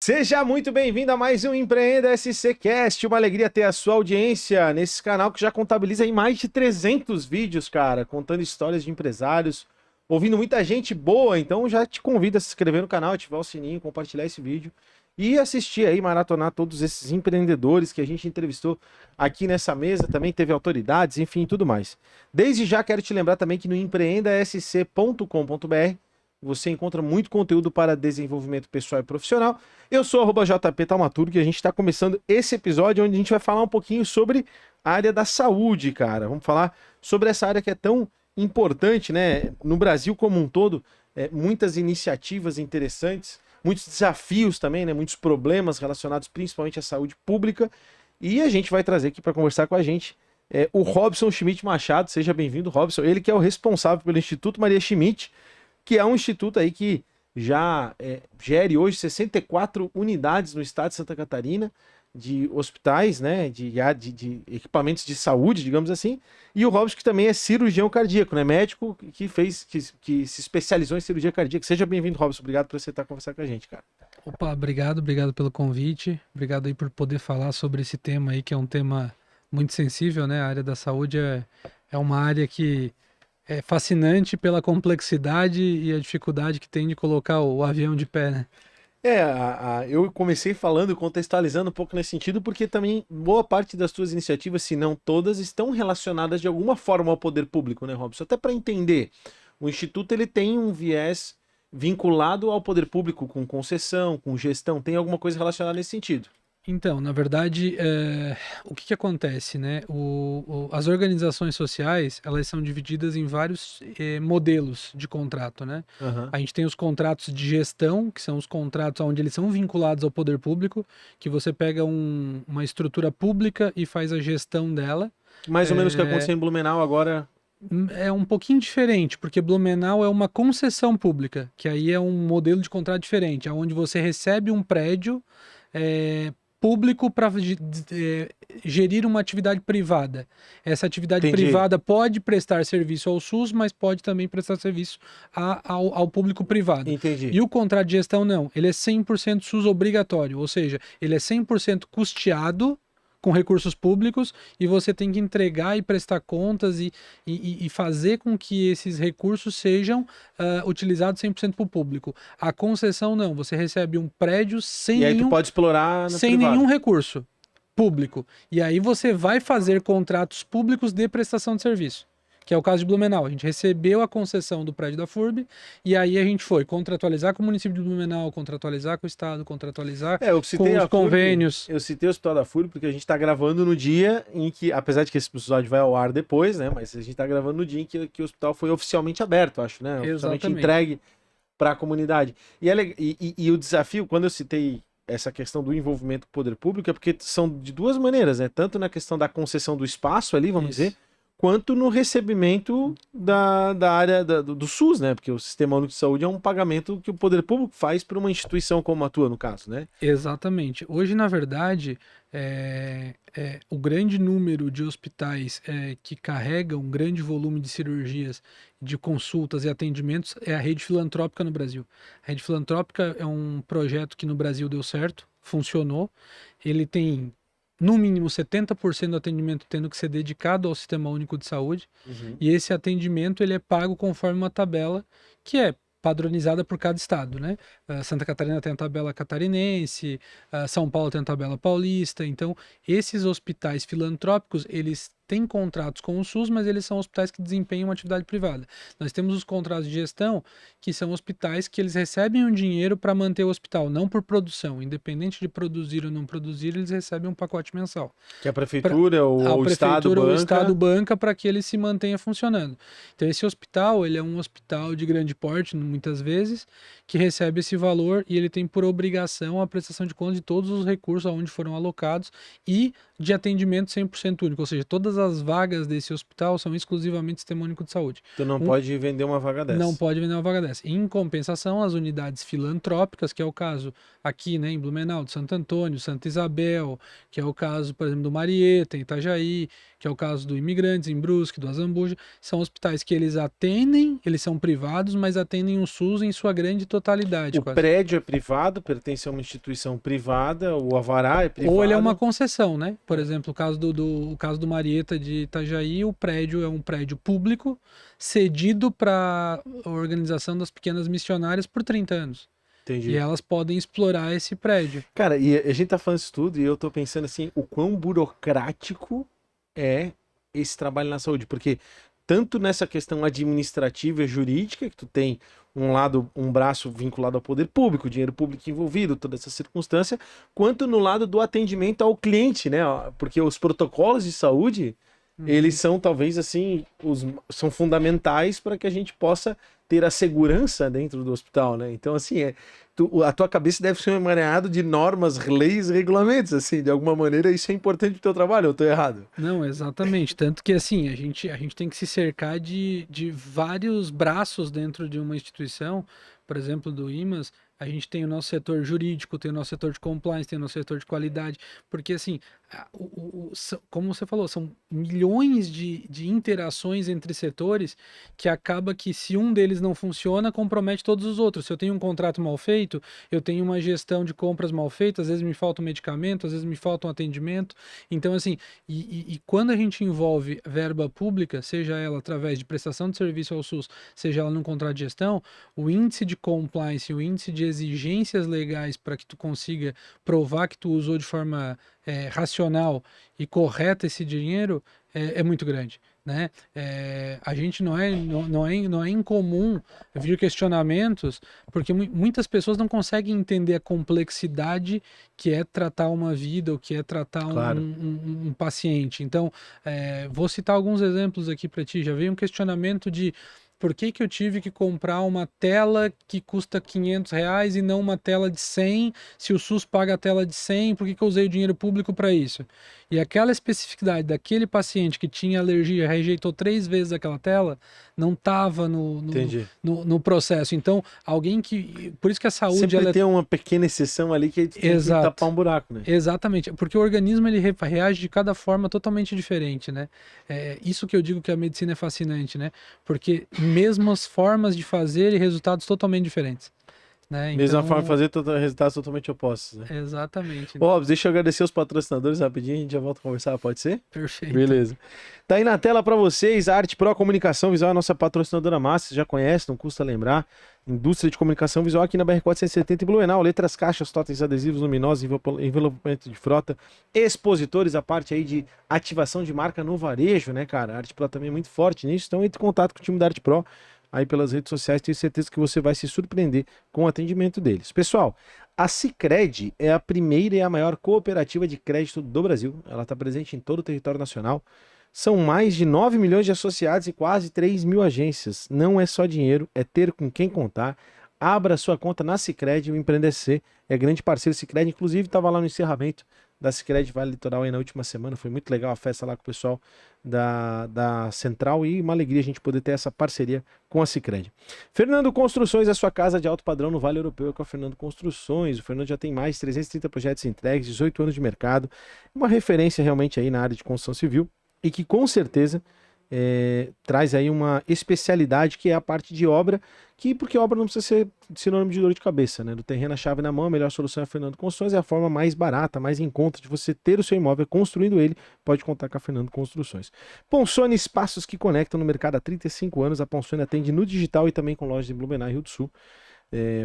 Seja muito bem-vindo a mais um Empreenda SC Cast. Uma alegria ter a sua audiência nesse canal que já contabiliza aí mais de 300 vídeos, cara, contando histórias de empresários, ouvindo muita gente boa. Então já te convido a se inscrever no canal, ativar o sininho, compartilhar esse vídeo e assistir aí, maratonar todos esses empreendedores que a gente entrevistou aqui nessa mesa. Também teve autoridades, enfim, tudo mais. Desde já quero te lembrar também que no empreendasc.com.br você encontra muito conteúdo para desenvolvimento pessoal e profissional. Eu sou @JP Taumaturgo e a gente está começando esse episódio onde a gente vai falar um pouquinho sobre a área da saúde, cara. Vamos falar sobre essa área que é tão importante, né? No Brasil como um todo, muitas iniciativas interessantes, muitos desafios também, né? Muitos problemas relacionados principalmente à saúde pública. E a gente vai trazer aqui para conversar com a gente o Robson Schmidt Machado. Seja bem-vindo, Robson. Ele que é o responsável pelo Instituto Maria Schmidt, que é um instituto aí que já gere hoje 64 unidades no estado de Santa Catarina, de hospitais, né, de equipamentos de saúde, digamos assim, e o Robson que também é cirurgião cardíaco, né, médico que se especializou em cirurgia cardíaca. Seja bem-vindo, Robson, obrigado por aceitar conversar com a gente, cara. Opa, obrigado pelo convite, obrigado aí por poder falar sobre esse tema aí, que é um tema muito sensível, né, a área da saúde é uma área que é fascinante pela complexidade e a dificuldade que tem de colocar o avião de pé, né? Eu comecei falando, contextualizando um pouco nesse sentido, porque também boa parte das tuas iniciativas, se não todas, estão relacionadas de alguma forma ao poder público, né, Robson? Até para entender, o Instituto ele tem um viés vinculado ao poder público, com concessão, com gestão, tem alguma coisa relacionada nesse sentido? Então, na verdade, o que acontece, né? As organizações sociais, elas são divididas em vários modelos de contrato, né? Aham. A gente tem os contratos de gestão, que são os contratos onde eles são vinculados ao poder público, que você pega uma estrutura pública e faz a gestão dela. Mais ou menos o que aconteceu em Blumenau agora. É um pouquinho diferente, porque Blumenau é uma concessão pública, que aí é um modelo de contrato diferente, onde você recebe um prédio é, público para gerir uma atividade privada. Essa atividade Entendi. privada pode prestar serviço ao SUS, mas pode também prestar serviço ao público privado. Entendi. E o contrato de gestão não, ele é 100% SUS obrigatório, ou seja, ele é 100% custeado com recursos públicos e você tem que entregar e prestar contas e fazer com que esses recursos sejam utilizados 100% para o público. A concessão não, você recebe um prédio E aí tu pode explorar no sem privado. nenhum recurso público. E aí você vai fazer contratos públicos de prestação de serviço. Que é o caso de Blumenau. A gente recebeu a concessão do prédio da FURB e aí a gente foi contratualizar com o município de Blumenau, contratualizar com o estado, contratualizar Eu com citei os a FURB, convênios. eu citei o Hospital da FURB porque a gente tá gravando no dia em que, apesar de que esse episódio vai ao ar depois, né? Mas a gente tá gravando no dia em que o hospital foi oficialmente aberto, acho, né? Oficialmente Exatamente. entregue para a comunidade. E o desafio, quando eu citei essa questão do envolvimento com o poder público, é porque são de duas maneiras, né? Tanto na questão da concessão do espaço ali, vamos Isso. dizer, quanto no recebimento da área do SUS, né? Porque o Sistema Único de Saúde é um pagamento que o poder público faz para uma instituição como a tua, no caso, né? Exatamente. Hoje, na verdade, o grande número de hospitais que carregam um grande volume de cirurgias, de consultas e atendimentos é a rede filantrópica no Brasil. A rede filantrópica é um projeto que no Brasil deu certo, funcionou. Ele tem, no mínimo, 70% do atendimento tendo que ser dedicado ao Sistema Único de Saúde. Uhum. E esse atendimento ele é pago conforme uma tabela que é padronizada por cada estado, né? Santa Catarina tem a tabela catarinense, São Paulo tem a tabela paulista. Então, esses hospitais filantrópicos, eles têm contratos com o SUS, mas eles são hospitais que desempenham uma atividade privada. Nós temos os contratos de gestão, que são hospitais que eles recebem um dinheiro para manter o hospital, não por produção. Independente de produzir ou não produzir, eles recebem um pacote mensal. Que a prefeitura ou A o Estado prefeitura ou o banca. Estado banca para que ele se mantenha funcionando. Então esse hospital, ele é um hospital de grande porte, muitas vezes, que recebe esse valor e ele tem por obrigação a prestação de contas de todos os recursos aonde foram alocados e de atendimento 100% único, ou seja, todas todas as vagas desse hospital são exclusivamente sistema único de saúde. Tu não pode vender uma vaga dessa. Não pode vender uma vaga dessa. Em compensação, as unidades filantrópicas, que é o caso aqui, né, em Blumenau, de Santo Antônio, Santa Isabel, que é o caso, por exemplo, do Marieta, em Itajaí, que é o caso do Imigrantes, em Brusque, do Azambuja, são hospitais que eles atendem, eles são privados, mas atendem o SUS em sua grande totalidade. O prédio é privado, pertence a uma instituição privada, o alvará é privado. Ou ele é uma concessão, né? Por exemplo, o caso do Marieta de Itajaí, o prédio é um prédio público cedido para a Organização das Pequenas Missionárias por 30 anos. Entendi. E elas podem explorar esse prédio. Cara, e a gente tá falando isso tudo e eu tô pensando assim, o quão burocrático é esse trabalho na saúde, porque tanto nessa questão administrativa e jurídica, que tu tem um braço vinculado ao poder público, dinheiro público envolvido, toda essa circunstância, quanto no lado do atendimento ao cliente, né? Porque os protocolos de saúde, eles são talvez assim, são fundamentais para que a gente possa ter a segurança dentro do hospital, né? Então, assim, a tua cabeça deve ser um emaranhado de normas, leis e regulamentos, assim, de alguma maneira isso é importante pro teu trabalho, eu tô errado? Não, exatamente. Tanto que, assim, a gente tem que se cercar de vários braços dentro de uma instituição, por exemplo, do IMAS, a gente tem o nosso setor jurídico, tem o nosso setor de compliance, tem o nosso setor de qualidade, porque assim, como você falou, são milhões de interações entre setores que acaba que se um deles não funciona, compromete todos os outros. Se eu tenho um contrato mal feito, eu tenho uma gestão de compras mal feita, às vezes me falta um medicamento, às vezes me falta um atendimento. Então assim, e quando a gente envolve verba pública, seja ela através de prestação de serviço ao SUS, seja ela num contrato de gestão, o índice de compliance, o índice de exigências legais para que tu consiga provar que tu usou de forma racional e correta esse dinheiro é muito grande, né? A gente não é incomum vir questionamentos, porque muitas pessoas não conseguem entender a complexidade que é tratar uma vida ou que é tratar um paciente. Então, vou citar alguns exemplos aqui para ti. Já veio um questionamento de por que eu tive que comprar uma tela que custa R$500 e não uma tela de 100? Se o SUS paga a tela de 100, por que eu usei o dinheiro público para isso? E aquela especificidade daquele paciente que tinha alergia, rejeitou 3 vezes aquela tela, não estava no processo. Então, alguém que... Por isso que a saúde... Sempre tem uma pequena exceção ali que tem que tapar um buraco, né? Exatamente, porque o organismo ele reage de cada forma totalmente diferente, né? Isso que eu digo que a medicina é fascinante, né? Porque mesmas formas de fazer e resultados totalmente diferentes. Né? Mesma forma de fazer, resultados totalmente opostos. Né? Exatamente. Óbvio, deixa eu agradecer os patrocinadores rapidinho, a gente já volta a conversar, pode ser? Perfeito. Beleza. Tá aí na tela para vocês, a Arte Pro Comunicação Visual, a nossa patrocinadora massa, você já conhece, não custa lembrar. Indústria de comunicação visual aqui na BR-470 em Blumenau, letras, caixas, totens, adesivos luminosos, envelopamento de frota, expositores, a parte aí de ativação de marca no varejo, né, cara? A Arte Pro também é muito forte nisso, então entre em contato com o time da Arte Pro aí pelas redes sociais, tenho certeza que você vai se surpreender com o atendimento deles. Pessoal, a Sicredi é a primeira e a maior cooperativa de crédito do Brasil. Ela está presente em todo o território nacional. São mais de 9 milhões de associados e quase 3 mil agências. Não é só dinheiro, é ter com quem contar. Abra sua conta na Sicredi, o Empreender C é grande parceiro Sicredi. Inclusive, estava lá no encerramento da Sicredi Vale Litoral aí na última semana. Foi muito legal a festa lá com o pessoal da Central e uma alegria a gente poder ter essa parceria com a Sicredi. Fernando Construções, a sua casa de alto padrão no Vale Europeu, com a Fernando Construções. O Fernando já tem mais de 330 projetos entregues, 18 anos de mercado, uma referência realmente aí na área de construção civil e que com certeza traz aí uma especialidade que é a parte de obra, porque obra não precisa ser sinônimo de dor de cabeça, né? Do terreno a chave na mão, a melhor solução é a Fernando Construções, é a forma mais barata, mais em conta de você ter o seu imóvel construindo ele, pode contar com a Fernando Construções. Ponsone, espaços que conectam no mercado há 35 anos, a Ponsone atende no digital e também com lojas em Blumenau e Rio do Sul,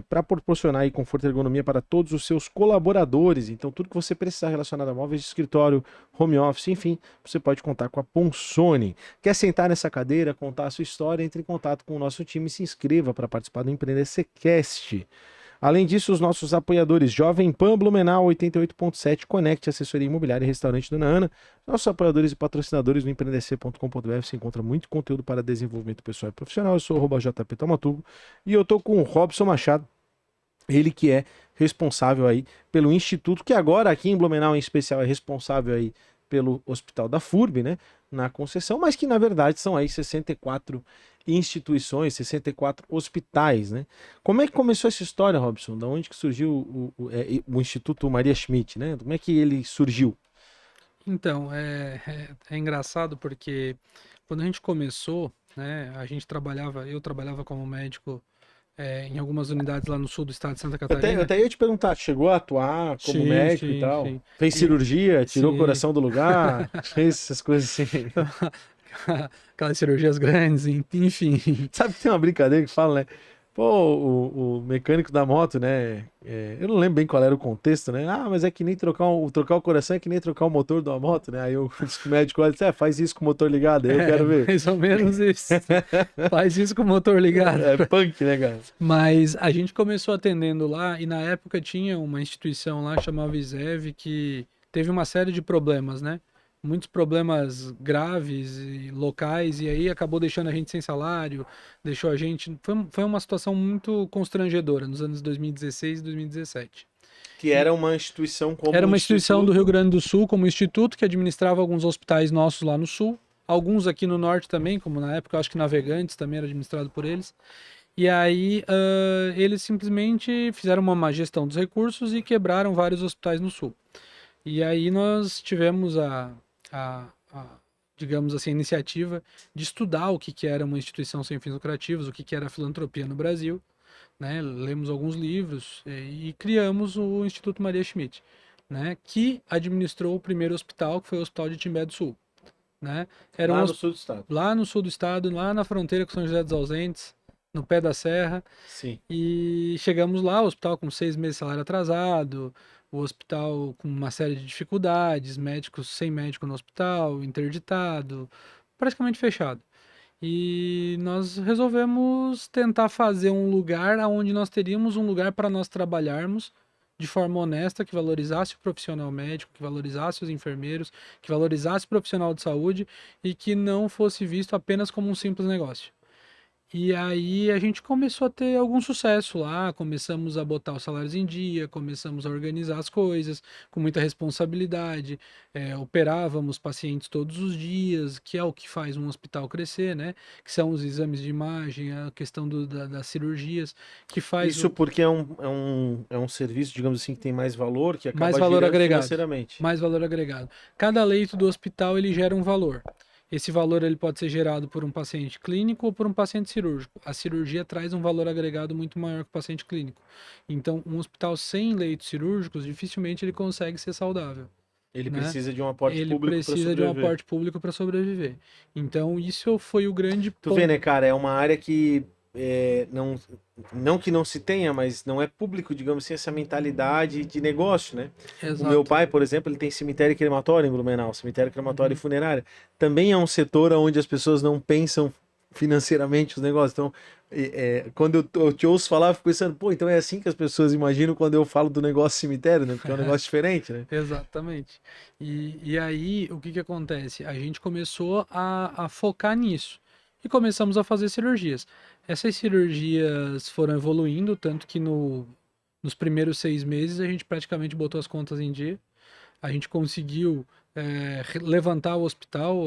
para proporcionar aí conforto e ergonomia para todos os seus colaboradores. Então tudo que você precisar relacionado a móveis de escritório, home office, enfim, você pode contar com a Ponsone. Quer sentar nessa cadeira, contar a sua história, entre em contato com o nosso time e se inscreva para participar do Empreender Cast. Além disso, os nossos apoiadores Jovem Pan Blumenau 88.7, Conect, Assessoria Imobiliária e Restaurante Dona Ana. Nossos apoiadores e patrocinadores no empreendec.com.br, você encontra muito conteúdo para desenvolvimento pessoal e profissional. Eu sou o @JP Taumaturgo e eu tô com o Robson Machado, ele que é responsável aí pelo instituto, que agora aqui em Blumenau em especial é responsável aí pelo Hospital da FURB, né? na concessão, mas que na verdade são aí 64 instituições, 64 hospitais, né? Como é que começou essa história, Robson? Da onde que surgiu o Instituto Maria Schmidt, né? Como é que ele surgiu? Então, é engraçado porque quando a gente começou, né, eu trabalhava como médico em algumas unidades lá no sul do estado de Santa Eu Catarina. até ia te perguntar, chegou a atuar como Sim, médico e sim, tal? sim. Fez E, cirurgia, tirou o sim. coração do lugar, fez essas coisas assim. Aquelas cirurgias grandes, enfim. Sabe que tem uma brincadeira que fala, né? Pô, o mecânico da moto, né? Eu não lembro bem qual era o contexto, né? Ah, mas é que nem trocar o coração é que nem trocar o motor de uma moto, né? Aí o médico olha e diz, faz isso com o motor ligado, aí eu É, quero ver. mais ou menos isso. Faz isso com o motor ligado. É punk, né, cara? Mas a gente começou atendendo lá e na época tinha uma instituição lá chamada ISEV que teve uma série de problemas, né? Muitos problemas graves e locais e aí acabou deixando a gente sem salário, deixou a gente. Foi uma situação muito constrangedora nos anos 2016 e 2017. Que E era uma instituição como era um uma instituição do Rio instituto. Grande do Sul, como instituto, que administrava alguns hospitais nossos lá no sul, alguns aqui no norte também, como na época eu acho que Navegantes também era administrado por eles. E aí, eles simplesmente fizeram uma má gestão dos recursos e quebraram vários hospitais no sul. E aí nós tivemos digamos assim, a iniciativa de estudar o que que era uma instituição sem fins lucrativos, o que que era a filantropia no Brasil, né? Lemos alguns livros e criamos o Instituto Maria Schmidt, né? Que administrou o primeiro hospital, que foi o Hospital de Timbé do Sul, né? Era um Lá no sul do estado. lá no sul do estado, lá na fronteira com São José dos Ausentes, no pé da serra. Sim. E chegamos lá, o hospital com 6 meses de salário atrasado, o hospital com uma série de dificuldades, médicos sem médico no hospital, interditado, praticamente fechado. E nós resolvemos tentar fazer um lugar onde nós teríamos um lugar para nós trabalharmos de forma honesta, que valorizasse o profissional médico, que valorizasse os enfermeiros, que valorizasse o profissional de saúde e que não fosse visto apenas como um simples negócio. E aí a gente começou a ter algum sucesso lá, começamos a botar os salários em dia, começamos a organizar as coisas com muita responsabilidade, operávamos pacientes todos os dias, que é o que faz um hospital crescer, né? Que são os exames de imagem, a questão das cirurgias, que faz Isso porque é um serviço, digamos assim, que tem mais valor, que mais acaba valor girando agregado, financeiramente. mais valor agregado. Cada leito do hospital ele gera um valor. Esse valor ele pode ser gerado por um paciente clínico ou por um paciente cirúrgico. A cirurgia traz um valor agregado muito maior que o paciente clínico. Então, um hospital sem leitos cirúrgicos, dificilmente ele consegue ser saudável, Ele né? precisa de um aporte Ele público para precisa de um sobreviver. aporte público para sobreviver. Então, isso foi o grande Tu vê, ponto. né, cara, é uma área que não que não se tenha, mas não é público, digamos assim, essa mentalidade de negócio, né? O meu Exato. pai, por exemplo, ele tem cemitério e crematório em Blumenau, cemitério, crematório e Uhum. funerária. Também é um setor onde as pessoas não pensam financeiramente os negócios. Então, quando eu te ouço falar, eu fico pensando, pô, então é assim que as pessoas imaginam quando eu falo do negócio cemitério, né? Porque é um negócio diferente, né? Exatamente. E aí, o que que acontece? A gente começou a focar nisso e começamos a fazer cirurgias. Essas cirurgias foram evoluindo, tanto que nos primeiros 6 meses a gente praticamente botou as contas em dia. A gente conseguiu levantar o hospital,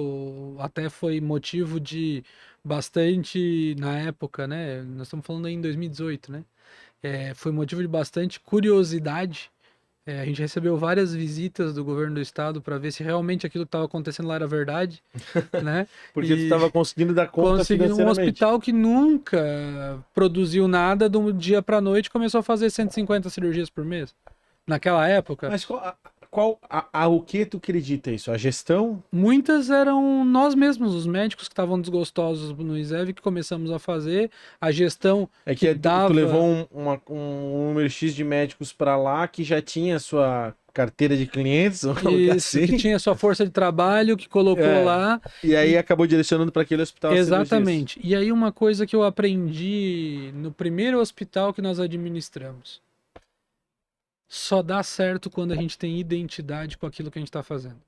até foi motivo de bastante, na época, né? Nós estamos falando aí em 2018, né? Foi motivo de bastante curiosidade. A gente recebeu várias visitas do governo do estado para ver se realmente aquilo que estava acontecendo lá era verdade, né? Porque tu E estava conseguindo dar conta conseguindo um financeiramente. hospital que nunca produziu nada do dia para noite começou a fazer 150 cirurgias por mês. Naquela época, Mas o que tu acredita isso? A gestão? muitas eram nós mesmos, os médicos que estavam desgostosos no ISEV, que começamos a fazer, a gestão É que que tu levou dava. um número X de médicos para lá que já tinha a sua carteira de clientes, vamos colocar Isso, que assim. tinha sua força de trabalho, que colocou É. lá. E aí E acabou direcionando para aquele hospital as cirurgias. exatamente. E aí uma coisa que eu aprendi no primeiro hospital que nós administramos. Só dá certo quando a gente tem identidade com aquilo que a gente está fazendo.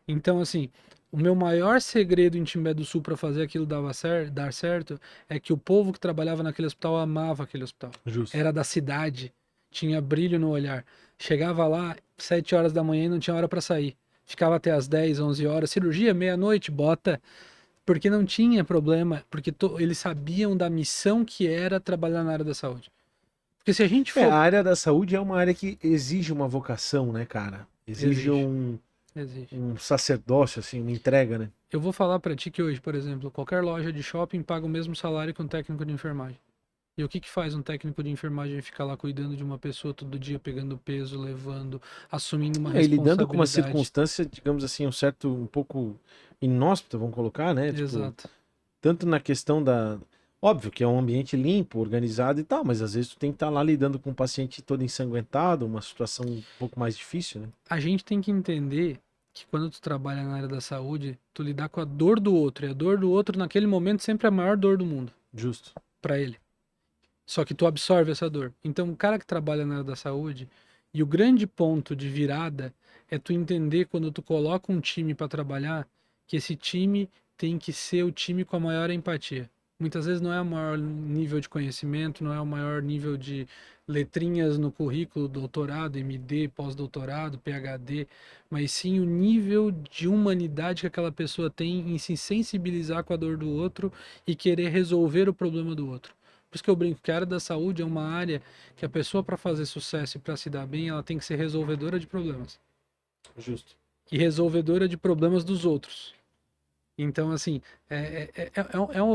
Então, assim, o meu maior segredo em Timbé do Sul para fazer aquilo dar certo é que o povo que trabalhava naquele hospital amava aquele hospital. Justo. Era da cidade, tinha brilho no olhar. Chegava lá 7 horas da manhã e não tinha hora para sair. ficava até as 10, 11 horas, cirurgia, meia-noite, bota, porque não tinha problema, porque eles sabiam da missão que era trabalhar na área da saúde. Porque se a gente A for... área da saúde é uma área que exige uma vocação, né, cara? Exige Existe. um sacerdócio, assim, uma entrega, né? Eu vou falar pra ti que hoje, por exemplo, qualquer loja de shopping paga o mesmo salário que um técnico de enfermagem. E o que que faz um técnico de enfermagem ficar lá cuidando de uma pessoa todo dia, pegando peso, levando, assumindo uma E lidando com uma responsabilidade? circunstância, digamos assim, um pouco inóspita, vamos colocar, né? Tipo, Exato. tanto na questão da. Óbvio que é um ambiente limpo, organizado e tal, mas às vezes tu tem que estar lá lidando com um paciente todo ensanguentado, uma situação um pouco mais difícil, né? A gente tem que entender que quando tu trabalha na área da saúde, tu lidar com a dor do outro, e a dor do outro naquele momento sempre é a maior dor do mundo Justo. pra ele. Só que tu absorve essa dor. Então, o cara que trabalha na área da saúde, e o grande ponto de virada é tu entender quando tu coloca um time para trabalhar, que esse time tem que ser o time com a maior empatia. Muitas vezes não é o maior nível de conhecimento, não é o maior nível de letrinhas no currículo, doutorado, MD, pós-doutorado, PhD, mas sim o nível de humanidade que aquela pessoa tem em se sensibilizar com a dor do outro e querer resolver o problema do outro. Por isso que eu brinco que a área da saúde é uma área que a pessoa, para fazer sucesso e para se dar bem, ela tem que ser resolvedora de problemas. Justo. E resolvedora de problemas dos outros. Então, assim,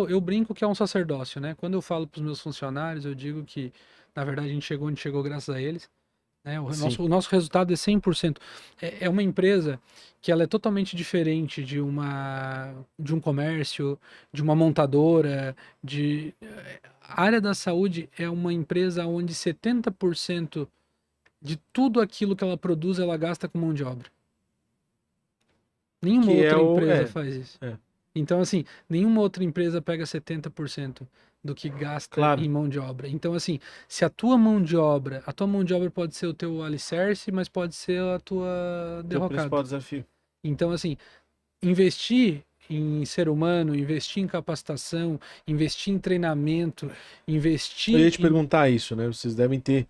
eu brinco que é um sacerdócio, né? Quando eu falo para os meus funcionários, eu digo que, na verdade, a gente chegou onde chegou graças a eles. Né? Sim. O nosso resultado é 100%. É uma empresa que ela é totalmente diferente de um comércio, de uma montadora, a área da saúde é uma empresa onde 70% de tudo aquilo que ela produz, ela gasta com mão de obra. Nenhuma Que é outra o. empresa É, faz isso. é. Então, assim, nenhuma outra empresa pega 70% do que gasta Claro. em mão de obra. Então, assim, se a tua mão de obra, pode ser o teu alicerce, mas pode ser a tua Teu principal derrocada. desafio. Então, assim, investir em ser humano, investir em capacitação, investir em treinamento, Eu ia investir te em... perguntar isso, né? Vocês devem ter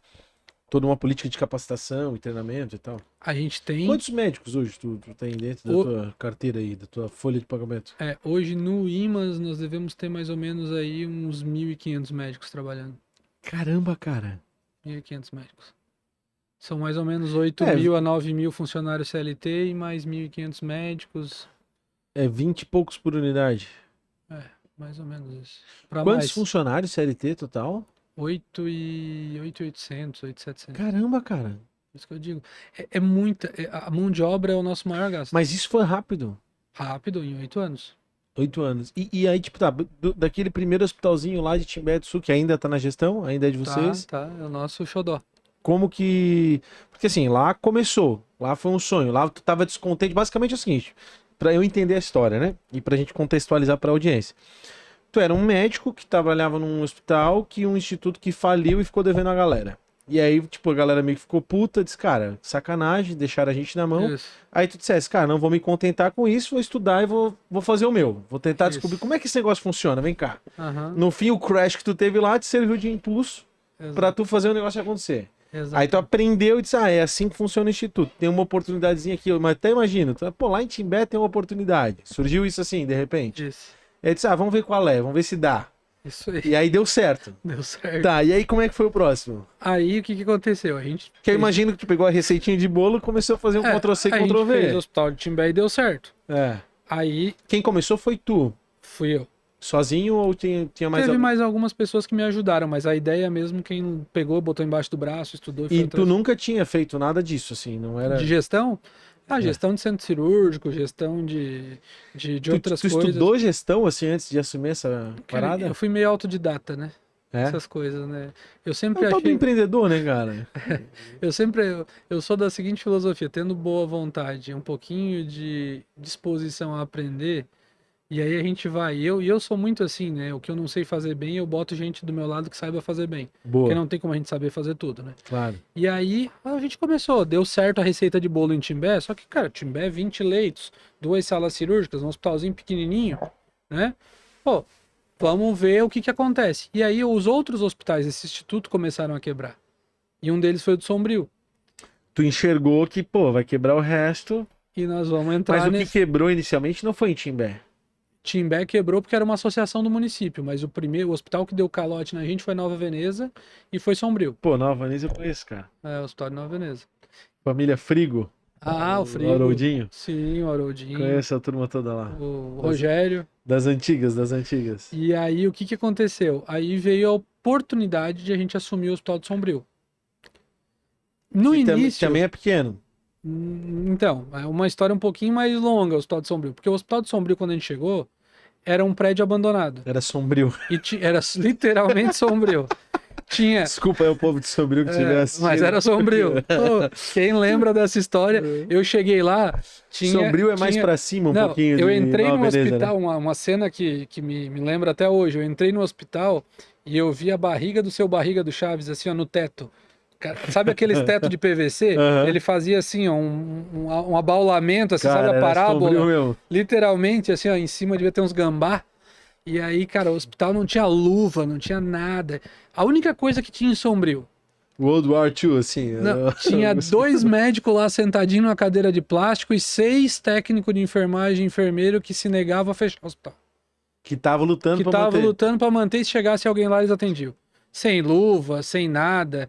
toda uma política de capacitação e treinamento e tal. A gente tem, Quantos médicos hoje tu tem dentro da o- tua carteira aí, da tua folha de pagamento? hoje no IMAS nós devemos ter mais ou menos aí uns 1.500 médicos trabalhando. Caramba, cara. 1.500 médicos. São mais ou menos 8 É, mil a 9 mil funcionários CLT e mais 1.500 médicos. é 20 e poucos por unidade. É, mais ou menos isso. Para Quantos mais. funcionários CLT total? 8.800, 8.700. Caramba, cara. Por isso que eu digo. É muita. A mão de obra é o nosso maior gasto. Mas isso foi rápido. Rápido, em 8 anos. 8 anos. E aí, tipo, tá, daquele primeiro hospitalzinho lá de Timbé do Sul, que ainda tá na gestão, ainda é de Tá, vocês, tá. É o nosso xodó. como que. Porque assim, lá começou, lá foi um sonho, lá tu tava descontente. Basicamente é o seguinte, pra eu entender a história, né? E pra gente contextualizar pra audiência. Tu era um médico que trabalhava num hospital, que um instituto que faliu e ficou devendo a galera. E aí, tipo, a galera meio que ficou puta, disse, cara, sacanagem, deixaram a gente na mão. Isso. Aí tu dissesse, cara, não vou me contentar com isso, vou estudar e vou fazer o meu. Vou tentar Isso. descobrir como é que esse negócio funciona, vem cá. Aham. No fim, o crash que tu teve lá te serviu de impulso pra tu fazer o negócio acontecer. Exato. Aí tu aprendeu e disse, é assim que funciona o instituto. Tem uma oportunidadezinha aqui, mas até imagina, pô, lá em Timbé tem uma oportunidade. Surgiu isso assim, de repente. Isso. Aí disse, vamos ver qual é, vamos ver se dá. Isso aí. E aí deu certo. Deu certo. Tá, e aí como é que foi o próximo? Aí o que aconteceu? A gente Porque eu fez- imagino que tu pegou a receitinha de bolo e começou a fazer um Ctrl-C, a gente fez o Ctrl-V. hospital de Timbé e deu certo. É. Aí Quem começou foi tu. fui eu. Sozinho ou tinha mais Teve alguém? mais algumas pessoas que me ajudaram, mas a ideia mesmo, quem pegou, botou embaixo do braço, estudou e foi E tu atrás. nunca tinha feito nada disso, assim, não era... De gestão? É. Gestão de centro cirúrgico, gestão de outras Tu coisas. estudou gestão, assim, antes de assumir essa Cara, parada? eu fui meio autodidata, né? É? Essas coisas, né? Eu É sempre o tal do achei. empreendedor, né, cara? Eu sou da seguinte filosofia, tendo boa vontade, um pouquinho de disposição a aprender, e aí a gente vai. E eu sou muito assim, né? O que eu não sei fazer bem, eu boto gente do meu lado que saiba fazer bem. Porque Boa, não tem como a gente saber fazer tudo, né? claro. E aí a gente começou, deu certo a receita de bolo em Timbé, só que, cara, Timbé 20 leitos, 2 salas cirúrgicas, um hospitalzinho pequenininho, né? Pô, vamos ver o que que acontece. E aí os outros hospitais desse instituto começaram a quebrar. E um deles foi o do Sombrio. Tu enxergou que, pô, vai quebrar o resto. e nós vamos entrar Mas o que nesse... quebrou inicialmente não foi em Timbé. Timbé quebrou porque era uma associação do município, mas o hospital que deu calote na gente foi Nova Veneza e foi Sombrio. Pô, Nova Veneza eu conheço, cara. É, o hospital de Nova Veneza. Família Frigo. Ah, o Frigo. Haroldinho. Sim, o Haroldinho. Conheço a turma toda lá. O Rogério. Das antigas, das antigas. E aí, o que que aconteceu? Aí veio a oportunidade de a gente assumir o Hospital de Sombrio. No Que início... também é pequeno. Então, é uma história um pouquinho mais longa, o Hospital de Sombrio. Porque o Hospital de Sombrio, quando a gente chegou, era um prédio abandonado. Era sombrio. E era literalmente sombrio. Tinha... Desculpa aí o povo de Sombrio que estiver assistindo. Mas era sombrio. Pô, quem lembra dessa história? Eu cheguei lá, Sombrio é mais pra cima um Não, pouquinho. eu de entrei Nova no Veneza, hospital, né? uma cena que me lembra até hoje. Eu entrei no hospital e eu vi a barriga do seu Barriga do Chaves, assim, ó, no teto. Sabe aqueles tetos de PVC? Aham. Ele fazia assim, ó, um abaulamento, assim, Cara, sabe a era parábola? sombrio mesmo. Literalmente, assim, ó, em cima devia ter uns gambá. E aí, cara, o hospital não tinha luva, não tinha nada. A única coisa que tinha em Sombrio, World War II, assim. não, tinha 2 médicos lá sentadinhos numa cadeira de plástico e 6 técnicos de enfermagem e enfermeiro que se negavam a fechar o hospital. Que tava lutando Que pra tava manter. lutando para manter, e se chegasse alguém lá, eles atendiam. Sem luva, sem nada.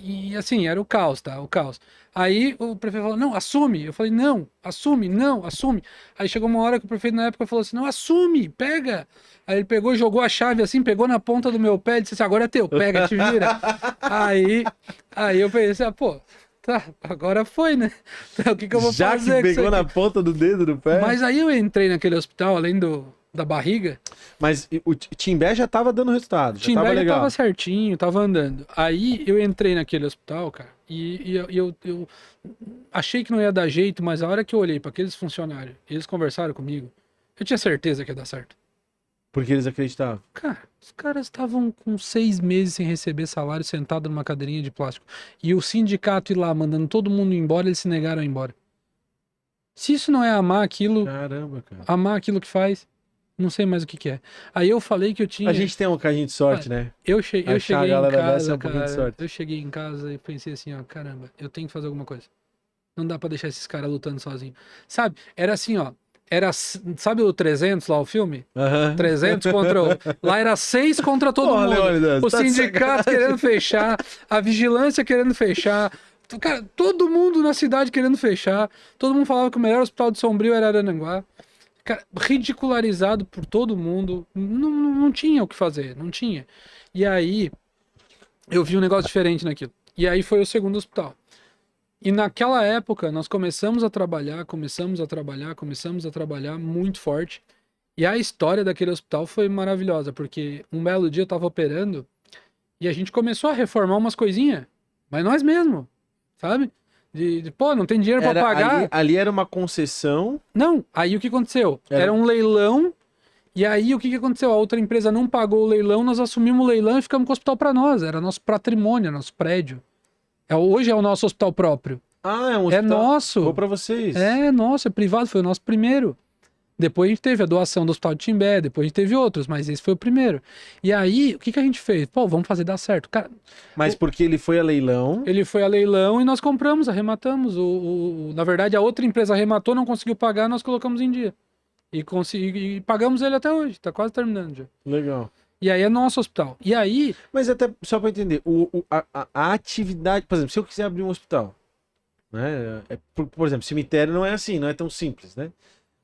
E assim, era o caos, tá? O caos. Aí o prefeito falou, não, assume. Eu falei, não, assume, não, assume. Aí chegou uma hora que o prefeito na época falou assim, não, assume, pega. Aí ele pegou, jogou a chave assim, pegou na ponta do meu pé e disse assim, agora é teu, pega, te vira. aí eu pensei, pô, tá, agora foi, né? Então, o que eu vou Já fazer que com isso pegou na aqui? ponta do dedo do pé. Mas aí eu entrei naquele hospital, além da barriga, Mas o Timbé já tava dando resultado. Já tava Timbé já legal. tava certinho, tava andando. Aí eu entrei naquele hospital, cara, e eu achei que não ia dar jeito, mas a hora que eu olhei para aqueles funcionários, eles conversaram comigo, eu tinha certeza que ia dar certo. Porque eles acreditavam. Cara, os caras estavam com 6 meses sem receber salário, sentado numa cadeirinha de plástico. E o sindicato ir lá, mandando todo mundo embora, eles se negaram a ir embora. Se isso não é amar aquilo que faz, não sei mais o que é. Aí eu falei que eu tinha... A gente tem um bocadinho de sorte, né? Eu Achar a cheguei em galera dessa é casa, um pouquinho de cara. sorte. Eu cheguei em casa e pensei assim, ó, caramba, eu tenho que fazer alguma coisa. Não dá pra deixar esses caras lutando sozinhos. Sabe? Era assim, ó. Sabe o 300 lá, o filme? Aham. 300 contra lá era 6 contra todo Porra, mundo. Leônidas, O tá de sindicato sacanagem. querendo fechar, a vigilância querendo fechar. Cara, todo mundo na cidade querendo fechar. Todo mundo falava que o melhor hospital de Sombrio era Araranguá. Cara, ridicularizado por todo mundo. Não tinha o que fazer, não tinha. E aí, eu vi um negócio diferente naquilo. E aí foi o segundo hospital. E naquela época, nós começamos a trabalhar muito forte. E a história daquele hospital foi maravilhosa, porque um belo dia eu tava operando e a gente começou a reformar umas coisinhas, mas nós mesmo, sabe? Pô, não tem dinheiro pra pagar. Ali era uma concessão. Não, aí o que aconteceu? Era um leilão, e aí o que aconteceu? A outra empresa não pagou o leilão, nós assumimos o leilão e ficamos com o hospital pra nós. Era nosso patrimônio, nosso prédio. Hoje é o nosso hospital próprio. Ah, é um É hospital. nosso. Vou pra vocês. É nosso, é privado, foi o nosso primeiro. Depois a gente teve a doação do Hospital de Timbé, depois a gente teve outros, mas esse foi o primeiro. E aí, o que a gente fez? Pô, vamos fazer dar certo. Cara, Mas porque ele foi a leilão. ele foi a leilão e nós compramos, arrematamos. Na verdade, a outra empresa arrematou, não conseguiu pagar, nós colocamos em dia. E pagamos ele até hoje, tá quase terminando já. Legal. E aí é nosso hospital. E aí, Mas até só pra entender, a atividade, por exemplo, se eu quiser abrir um hospital, né? Por exemplo, cemitério não é assim, não é tão simples, né?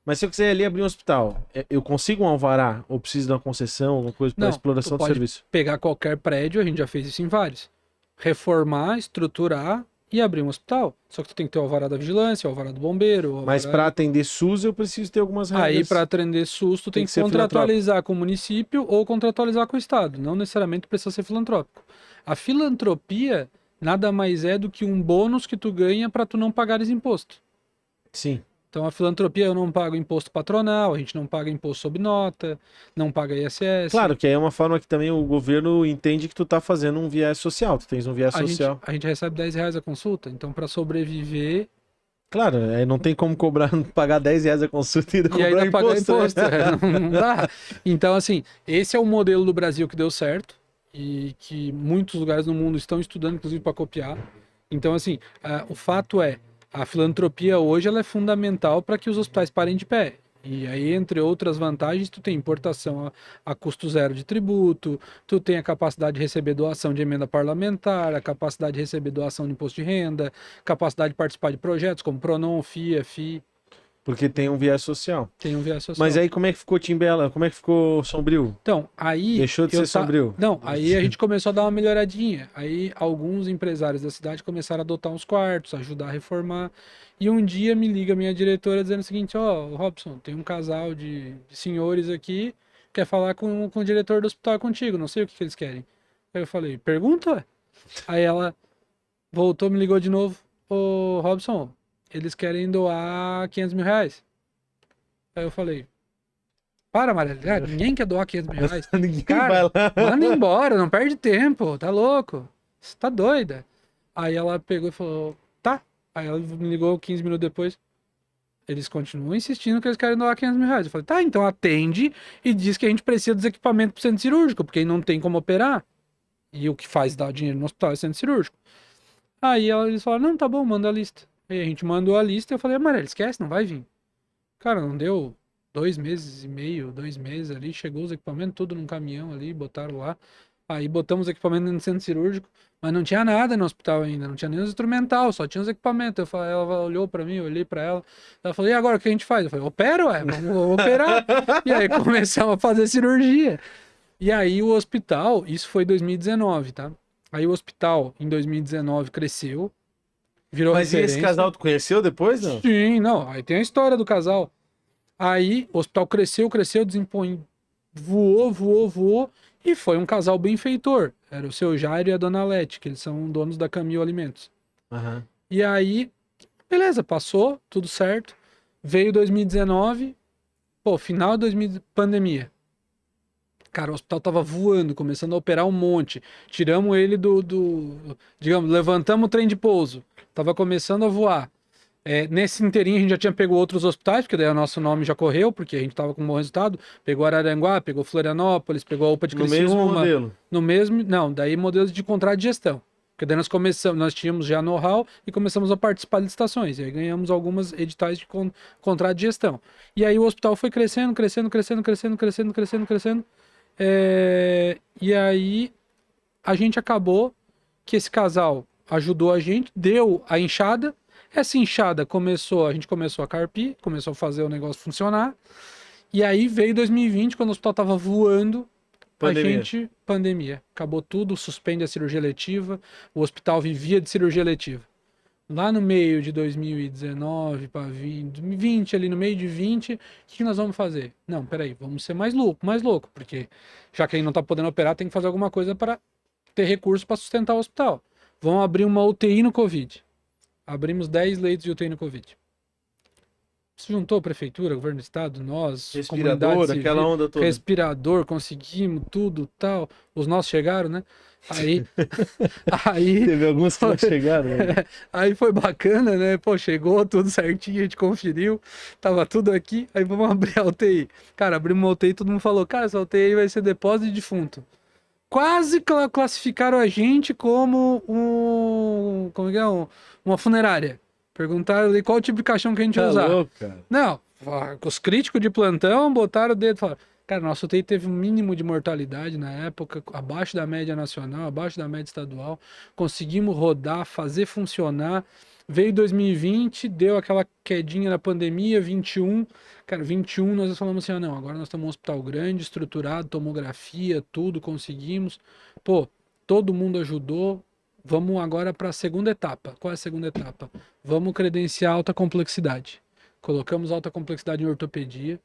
Mas se eu quiser ali abrir um hospital, eu consigo um alvará ou preciso de uma concessão, alguma coisa para Não, exploração tu do pode serviço? pegar qualquer prédio, a gente já fez isso em vários. Reformar, estruturar e abrir um hospital. Só que tu tem que ter o alvará da vigilância, o alvará do bombeiro. O Mas alvará- para atender SUS eu preciso ter algumas regras. Aí, para atender SUS, tu tem que ser contratualizar com o município ou contratualizar com o Estado. Não necessariamente precisa ser filantrópico. A filantropia nada mais é do que um bônus que tu ganha para tu não pagares imposto. Sim. Então, a filantropia eu não pago imposto patronal, a gente não paga imposto sob nota, não paga ISS. Claro, que aí é uma forma que também o governo entende que tu tá fazendo um viés social, tu tens um viés social. A gente recebe R$10 a consulta, então para sobreviver Claro, aí não tem como cobrar, pagar R$10 a consulta e ainda e cobrar ainda pagar imposto. imposto, né? não dá. Então, assim, esse é o modelo do Brasil que deu certo e que muitos lugares no mundo estão estudando, inclusive para copiar. Então, assim, o fato é, A filantropia hoje ela é fundamental para que os hospitais parem de pé. E aí, entre outras vantagens, tu tem importação a custo zero de tributo, tu tem a capacidade de receber doação de emenda parlamentar, a capacidade de receber doação de imposto de renda, capacidade de participar de projetos como Pronon, FIA, FI, Porque tem um viés social. tem um viés social. Mas aí como é que ficou Timbela? Como é que ficou Sombrio? Então, aí... Deixou de ser Sombrio? Não, aí a gente começou a dar uma melhoradinha. Aí alguns empresários da cidade começaram a adotar uns quartos, ajudar a reformar. E um dia me liga a minha diretora dizendo o seguinte, ó, Robson, tem um casal de senhores aqui, quer falar com o diretor do hospital contigo, não sei o que eles querem. Aí eu falei, pergunta, ué. Aí ela voltou, me ligou de novo, ô Robson, eles querem doar 500 mil reais. Aí eu falei, para, Maria, ninguém quer doar 500 mil reais. Ninguém Cara, vai lá. manda embora, não perde tempo, tá louco? Você tá doida? Aí ela pegou e falou, tá. Aí ela me ligou 15 minutos depois. Eles continuam insistindo que eles querem doar 500 mil reais. Eu falei, tá, então atende e diz que a gente precisa dos equipamentos pro centro cirúrgico, porque aí não tem como operar. E o que faz dar dinheiro no hospital é centro cirúrgico. Aí eles falaram, não, tá bom, manda a lista. Aí a gente mandou a lista e eu falei, Amarelo, esquece, não vai vir. Cara, não deu 2 meses e meio, 2 meses ali, chegou os equipamentos tudo num caminhão ali, botaram lá. Aí botamos os equipamentos no centro cirúrgico, mas não tinha nada no hospital ainda, não tinha nem os instrumental, só tinha os equipamentos. Ela olhou pra mim, eu olhei pra ela, ela falou, e agora o que a gente faz? Eu falei, opera, ué, vamos operar. E aí começamos a fazer cirurgia. E aí o hospital, isso foi 2019, tá? Aí o hospital, em 2019, cresceu, virou Mas e esse referência. casal tu conheceu depois, não? Sim, não, aí tem a história do casal. Aí o hospital cresceu, desempenho voou, e foi um casal benfeitor. Era o seu Jairo e a dona Lete, que eles são donos da Camil Alimentos. Aham. E aí, beleza, passou, tudo certo. Veio 2019, pô, final de 2000, pandemia. Cara, o hospital tava voando, começando a operar um monte. Tiramos ele digamos, levantamos o trem de pouso. Tava começando a voar. Nesse inteirinho a gente já tinha pego outros hospitais, porque daí o nosso nome já correu, porque a gente tava com um bom resultado. Pegou Araranguá, pegou Florianópolis, pegou a UPA de No Criciúma. mesmo modelo. No mesmo, não, daí modelos de contrato de gestão. Porque daí nós tínhamos já know-how e começamos a participar de licitações. E aí ganhamos algumas editais de contrato de gestão. E aí o hospital foi crescendo. E aí a gente acabou que esse casal ajudou a gente, deu a enxada. Essa enxada a gente começou a carpir, começou a fazer o negócio funcionar. E aí veio 2020, quando o hospital tava voando, pandemia. Acabou tudo, suspende a cirurgia letiva, o hospital vivia de cirurgia letiva. Lá no meio de 2019 para 2020, ali no meio de 20, o que nós vamos fazer? Não, peraí, vamos ser mais louco, porque já que a gente não tá podendo operar, tem que fazer alguma coisa para ter recurso para sustentar o hospital. Vamos abrir uma UTI no Covid. Abrimos 10 leitos de UTI no Covid. Se juntou a prefeitura, governo do estado, nós, Respirador, civil, aquela onda toda. respirador, conseguimos tudo, tal. Os nossos chegaram, né? Aí Teve alguns que não chegaram. Né? aí foi bacana, né? Pô, chegou tudo certinho, a gente conferiu, tava tudo aqui, aí vamos abrir a UTI. Cara, abrimos uma UTI, todo mundo falou, cara, essa UTI aí vai ser depósito de defunto. Quase classificaram a gente como uma funerária. Perguntaram ali qual tipo de caixão que a gente ia usar. Louco, cara. Não, os críticos de plantão botaram o dedo e falaram, cara, nossa UTI teve um mínimo de mortalidade na época, abaixo da média nacional, abaixo da média estadual. Conseguimos rodar, fazer funcionar. Veio 2020, deu aquela quedinha na pandemia, 21. Cara, 21 nós falamos assim, não, agora nós estamos um hospital grande, estruturado, tomografia, tudo, conseguimos. Pô, todo mundo ajudou. Vamos agora para a segunda etapa. Qual é a segunda etapa? Vamos credenciar alta complexidade. Colocamos alta complexidade em ortopedia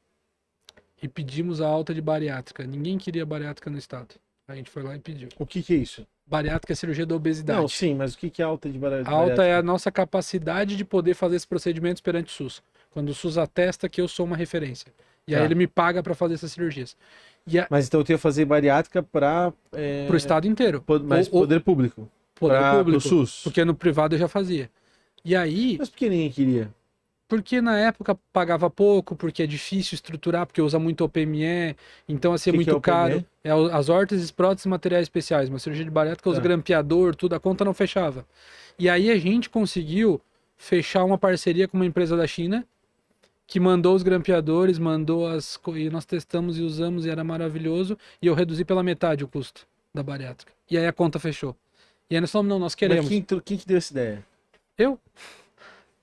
e pedimos a alta de bariátrica. Ninguém queria bariátrica no estado. A gente foi lá e pediu. O que é isso? Bariátrica é cirurgia da obesidade. Não, sim, mas o que é alta de bariátrica? Alta é a nossa capacidade de poder fazer esses procedimentos perante o SUS. Quando o SUS atesta que eu sou uma referência. E aí ele me paga para fazer essas cirurgias. Mas então eu tenho que fazer bariátrica para o estado inteiro. Mas poder público. Poder público. Pro SUS. Porque no privado eu já fazia. E aí... Mas por que ninguém queria? Porque na época pagava pouco, porque é difícil estruturar, porque usa muito OPME, então assim é muito caro. As órteses, próteses e materiais especiais. Uma cirurgia de bariátrica usa grampeador, tudo, a conta não fechava. E aí a gente conseguiu fechar uma parceria com uma empresa da China que mandou os grampeadores, e nós testamos e usamos e era maravilhoso, e eu reduzi pela metade o custo da bariátrica. E aí a conta fechou. E aí nós falamos, não, nós Mas queremos. quem que deu essa ideia? Eu?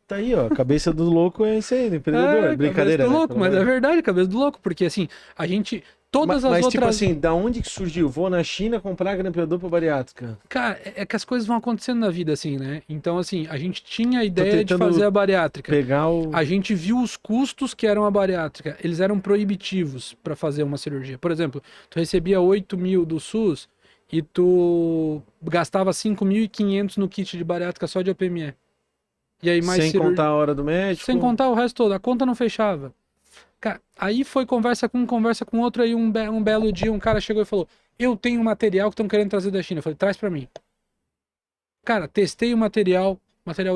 Tá aí, ó. Cabeça do louco é isso aí, do empreendedor. Brincadeira, cabeça do né? louco, Pelo mas amor é de Deus. verdade, cabeça do louco, porque assim, a gente, todas as Mas tipo outras... assim, da onde que surgiu? Vou na China comprar grampeador pra bariátrica. Cara, é que as coisas vão acontecendo na vida assim, né? Então assim, a gente tinha a ideia de tentando fazer a bariátrica. Pegar o... A gente viu os custos que eram a bariátrica. Eles eram proibitivos para fazer uma cirurgia. Por exemplo, tu recebia 8 mil do SUS e tu gastava 5.500 no kit de bariátrica só de OPME. E aí mais Sem contar a hora do médico. Sem contar o resto todo. A conta não fechava. Cara, aí foi conversa com outro, aí um belo dia um cara chegou e falou, eu tenho um material que estão querendo trazer da China. Eu falei, traz para mim. Cara, testei o material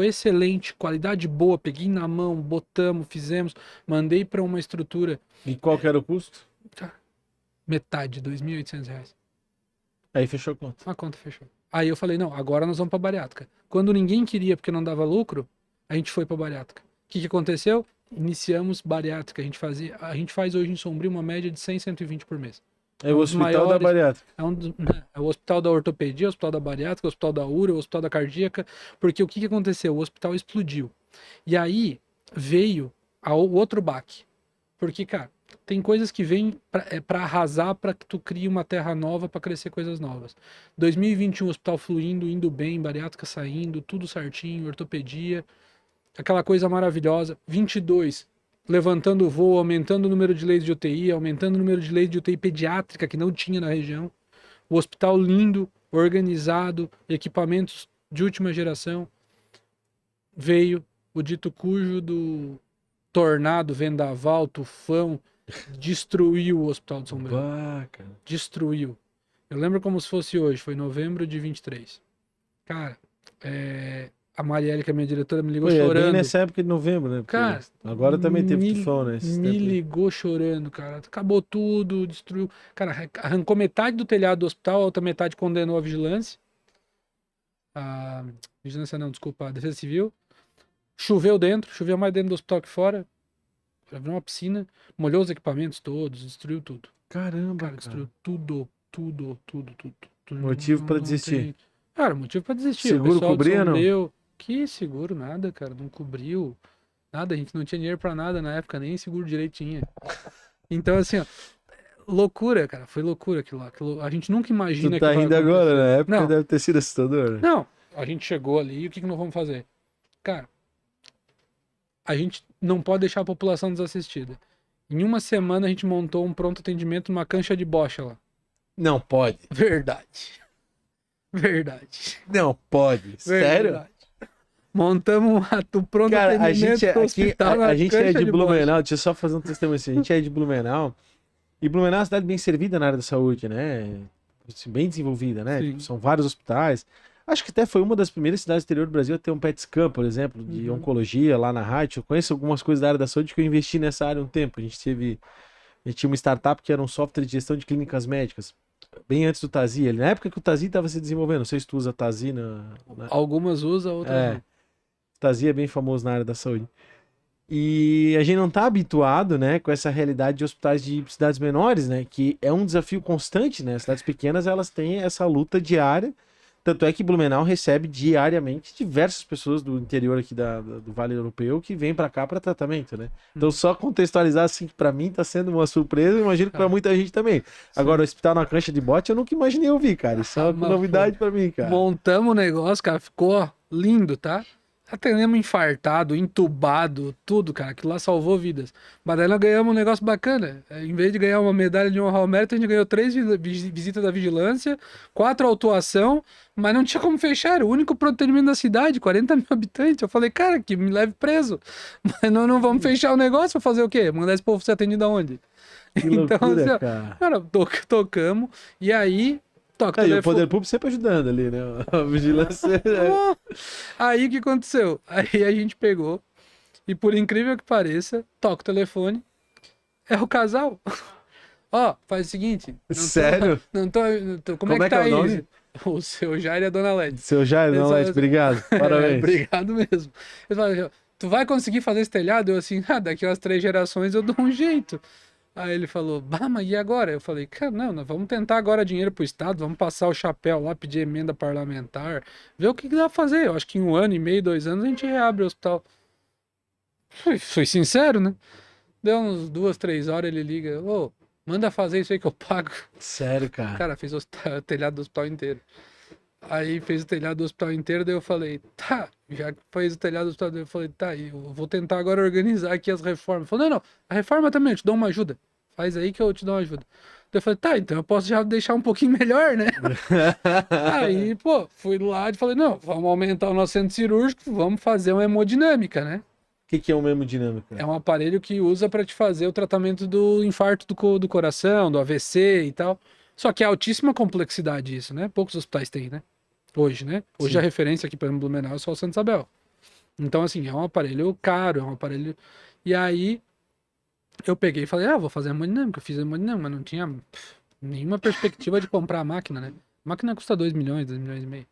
excelente, qualidade boa, peguei na mão, botamos, fizemos, mandei para uma estrutura. E qual que era o custo? Metade, R$ 2.800. Aí fechou a conta. A conta fechou. Aí eu falei, não, agora nós vamos para bariátrica. Quando ninguém queria porque não dava lucro, a gente foi para bariátrica. O que aconteceu? Iniciamos bariátrica. A gente faz hoje em Sombrio uma média de 100, 120 por mês. É o hospital da bariátrica. É o hospital da ortopedia, o hospital da bariátrica, o hospital da ura, o hospital da cardíaca, porque o que aconteceu? O hospital explodiu. E aí veio o outro baque. Porque, cara, tem coisas que vêm para arrasar, para que tu crie uma terra nova, para crescer coisas novas. 2021, hospital fluindo, indo bem, bariátrica saindo, tudo certinho, ortopedia, aquela coisa maravilhosa. 22, levantando o voo, aumentando o número de leitos de UTI, aumentando o número de leitos de UTI pediátrica que não tinha na região. O hospital lindo, organizado, equipamentos de última geração. Veio o dito cujo do tornado, vendaval, tufão, destruiu o Hospital de Sombrio. Destruiu. Eu lembro como se fosse hoje, foi novembro de 23. Cara, a Marielle, que é a minha diretora, me ligou chorando. Bem nessa época de novembro, né? Porque cara, agora também teve tufão, né? Me ligou chorando, cara. Acabou tudo, destruiu. Cara, arrancou metade do telhado do hospital, a outra metade condenou a vigilância. A vigilância não, desculpa, a Defesa Civil. Choveu mais dentro do hospital que fora. Virou uma piscina, molhou os equipamentos todos, destruiu tudo. Caramba, cara. Destruiu tudo. Motivo pra desistir. Cara, motivo pra desistir. Seguro cobria, não? Que seguro? Nada, cara. Não cobriu. Nada, a gente não tinha dinheiro pra nada na época, nem seguro direito tinha. Então, assim, ó, loucura, cara. Foi loucura aquilo lá. A gente nunca imagina tu tá que vai rindo agora, acontecer. na época Não. deve ter sido assustador. Né? Não, a gente chegou ali e o que nós vamos fazer? Cara, a gente não pode deixar a população desassistida. Em uma semana a gente montou um pronto atendimento numa cancha de bocha lá. Não pode. Verdade. Não pode. Sério? Montamos o pronto cara, atendimento do hospital a gente é de Blumenau, bocha. deixa eu só fazer um testemunho assim. A gente é de Blumenau. E Blumenau é uma cidade bem servida na área da saúde, né? Bem desenvolvida, né? Sim. São vários hospitais. Acho que até foi uma das primeiras cidades do interior do Brasil a ter um PET scan, por exemplo, de oncologia lá na rádio. Eu conheço algumas coisas da área da saúde que eu investi nessa área um tempo. A gente tinha uma startup que era um software de gestão de clínicas médicas, bem antes do Tazi. Na época que o Tazi estava se desenvolvendo, não sei se tu usa Tazi Algumas usam, outras não. O Tazi é bem famoso na área da saúde. E a gente não está habituado, né, com essa realidade de hospitais de cidades menores, né, que é um desafio constante, né? As cidades pequenas, elas têm essa luta diária. Tanto é que Blumenau recebe diariamente diversas pessoas do interior aqui do Vale Europeu que vêm para cá para tratamento, né? Então, só contextualizar assim, que para mim tá sendo uma surpresa, imagino que para muita gente também. Sim. Agora, o hospital na cancha de bote, eu nunca imaginei ouvir, cara. Isso é uma novidade para mim, cara. Montamos o negócio, cara, ficou lindo, tá? Atendemos infartado, entubado, tudo, cara. Aquilo lá salvou vidas. Mas daí nós ganhamos um negócio bacana. Em vez de ganhar uma medalha de honra ao mérito, a gente ganhou 3 visitas da vigilância, 4 autuação, mas não tinha como fechar. Era o único procedimento da cidade, 40 mil habitantes. Eu falei, cara, que me leve preso. Mas não vamos fechar o negócio, vou fazer o quê? Mandar esse povo ser atendido aonde? Que então, loucura, assim, cara, tocamos. E aí... E o poder público sempre ajudando ali, né? A vigilância. Aí o que aconteceu? Aí a gente pegou e, por incrível que pareça, toca o telefone. É o casal. Ó, faz o seguinte. Sério? Como é que tá é o aí? nome? O seu Jair e a dona Led. Seu Jair, não, Led, obrigado. Parabéns. Obrigado mesmo. Ele falou, tu vai conseguir fazer esse telhado? Eu assim, daqui umas 3 gerações eu dou um jeito. Aí ele falou, bah, mas e agora? Eu falei, cara, não, nós vamos tentar agora dinheiro pro Estado, vamos passar o chapéu lá, pedir emenda parlamentar, ver o que dá pra fazer. Eu acho que em 1 ano e meio, 2 anos, a gente reabre o hospital. Fui sincero, né? Deu uns 2, 3 horas, ele liga, ô, manda fazer isso aí que eu pago. Sério, cara. Cara, fez o telhado do hospital inteiro. Aí fez o telhado do hospital inteiro, daí eu falei, tá, já que fez o telhado do hospital, daí eu falei, tá, eu vou tentar agora organizar aqui as reformas. Ele falou, não, a reforma também, eu te dou uma ajuda. Faz aí que eu te dou uma ajuda. Daí eu falei, tá, então eu posso já deixar um pouquinho melhor, né? Aí, pô, fui lá e falei, não, vamos aumentar o nosso centro cirúrgico, vamos fazer uma hemodinâmica, né? O que é uma hemodinâmica? É um aparelho que usa para te fazer o tratamento do infarto do coração, do AVC e tal. Só que é altíssima complexidade isso, né? Poucos hospitais têm, né? Hoje, né? Hoje Sim. a referência aqui para Blumenau é só o Santa Isabel. Então, assim, é um aparelho caro, é um aparelho... E aí, eu peguei e falei, vou fazer a hemodinâmica. Eu fiz a hemodinâmica, mas não tinha nenhuma perspectiva de comprar a máquina, né? A máquina custa 2 milhões, 2 milhões e meio.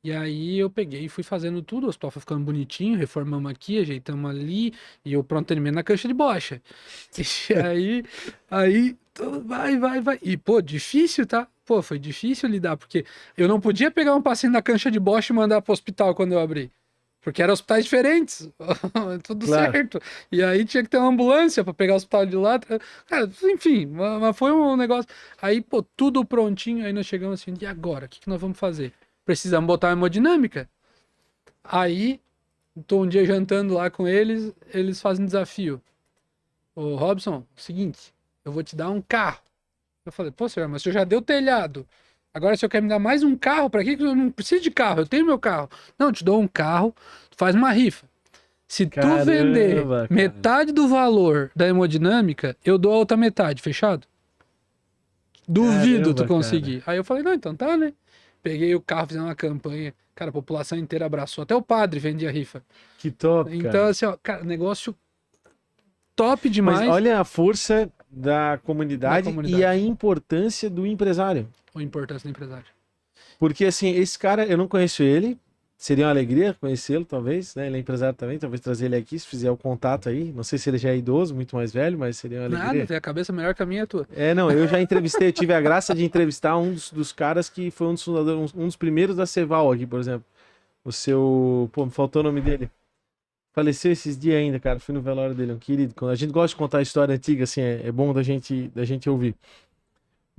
E aí eu peguei e fui fazendo tudo, o hospital foi ficando bonitinho, reformamos aqui, ajeitamos ali, e eu pronto atendimento na cancha de bocha. E aí, vai. E, pô, difícil, tá? Pô, foi difícil lidar, porque eu não podia pegar um paciente na cancha de bocha e mandar pro hospital quando eu abri. Porque eram hospitais diferentes, tudo Claro. certo. E aí tinha que ter uma ambulância para pegar o hospital de lá. Cara, enfim, mas foi um negócio. Aí, pô, tudo prontinho, aí nós chegamos assim, e agora? O que nós vamos fazer? Precisamos botar uma hemodinâmica. Aí, tô um dia jantando lá com eles, eles fazem um desafio. Ô, Robson, seguinte, eu vou te dar um carro. Eu falei, pô, senhor, mas o senhor já deu telhado. Agora o senhor quer me dar mais um carro? Pra quê? Eu não preciso de carro, eu tenho meu carro. Não, eu te dou um carro, tu faz uma rifa. Se tu vender Caramba, cara. metade do valor da hemodinâmica, eu dou a outra metade, fechado? Duvido Caramba, tu conseguir. Aí eu falei, não, então tá, né? Peguei o carro, fizemos uma campanha. Cara, a população inteira abraçou. Até o padre vendia rifa. Que top, Então, cara. assim, ó, cara, negócio top Mas demais. olha a força da comunidade, e a importância do empresário. A importância do empresário. Porque, assim, esse cara, eu não conheço ele. Seria uma alegria conhecê-lo, talvez, né? Ele é empresário também, talvez trazer ele aqui, se fizer o contato aí. Não sei se ele já é idoso, muito mais velho, mas seria uma alegria. Nada, tem a cabeça melhor que a minha, tua. É, não, eu já entrevistei, eu tive a graça de entrevistar um dos caras que foi um dos fundadores, um dos primeiros da Ceval aqui, por exemplo. O seu. Pô, me faltou o nome dele. Faleceu esses dias ainda, cara. Fui no velório dele, um querido. Quando a gente gosta de contar história antiga, assim, é bom da gente ouvir.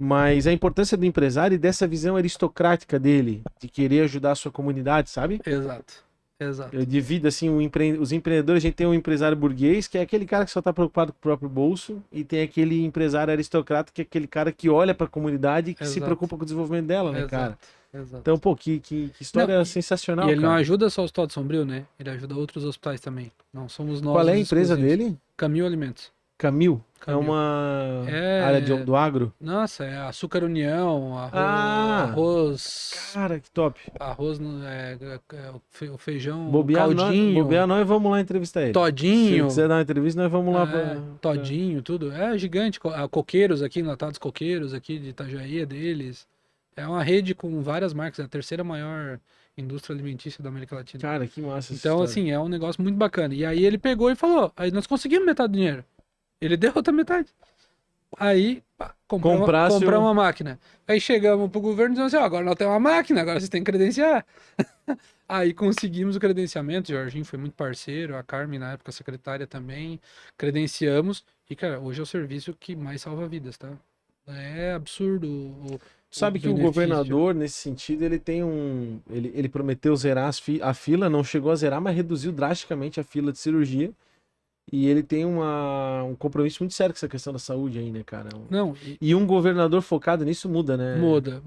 Mas a importância do empresário e dessa visão aristocrática dele, de querer ajudar a sua comunidade, sabe? Exato. Eu divido, assim, os empreendedores, a gente tem um empresário burguês, que é aquele cara que só tá preocupado com o próprio bolso, e tem aquele empresário aristocrata, que é aquele cara que olha para a comunidade e que se preocupa com o desenvolvimento dela, né, cara? Exato. Então, pô, que história sensacional, E ele cara. não ajuda só o Hospital de Sombrio, né? Ele ajuda outros hospitais também. Não somos nós. Qual é a os empresa exclusivos. dele? Camil Alimentos. Camil. É Camil. uma É- área do agro. Nossa, é Açúcar União, arroz. Cara, que top. Arroz, o feijão, o Bobear caldinho, nós vamos lá entrevistar ele. Se todinho. quiser dar uma entrevista, nós vamos lá Todinho, tudo. É gigante. Coqueiros aqui, enlatados coqueiros aqui de Itajaí, é deles. É uma rede com várias marcas, é a terceira maior indústria alimentícia da América Latina. Cara, que massa essa Então, história. assim, é um negócio muito bacana. E aí ele pegou e falou, aí nós conseguimos metade do dinheiro. Ele deu outra metade. Aí, pá, compramos uma máquina. Aí chegamos pro governo e dizemos assim, ó, agora nós temos uma máquina, agora vocês têm que credenciar. Aí conseguimos o credenciamento, o Jorginho foi muito parceiro, a Carmen na época secretária também, credenciamos. E, cara, hoje é o serviço que mais salva vidas, tá? É absurdo Sabe que o governador, nesse sentido, ele tem ele prometeu zerar a fila, não chegou a zerar, mas reduziu drasticamente a fila de cirurgia. E ele tem um compromisso muito sério com essa questão da saúde aí, né, cara? Não, E um governador focado nisso muda, né? Muda.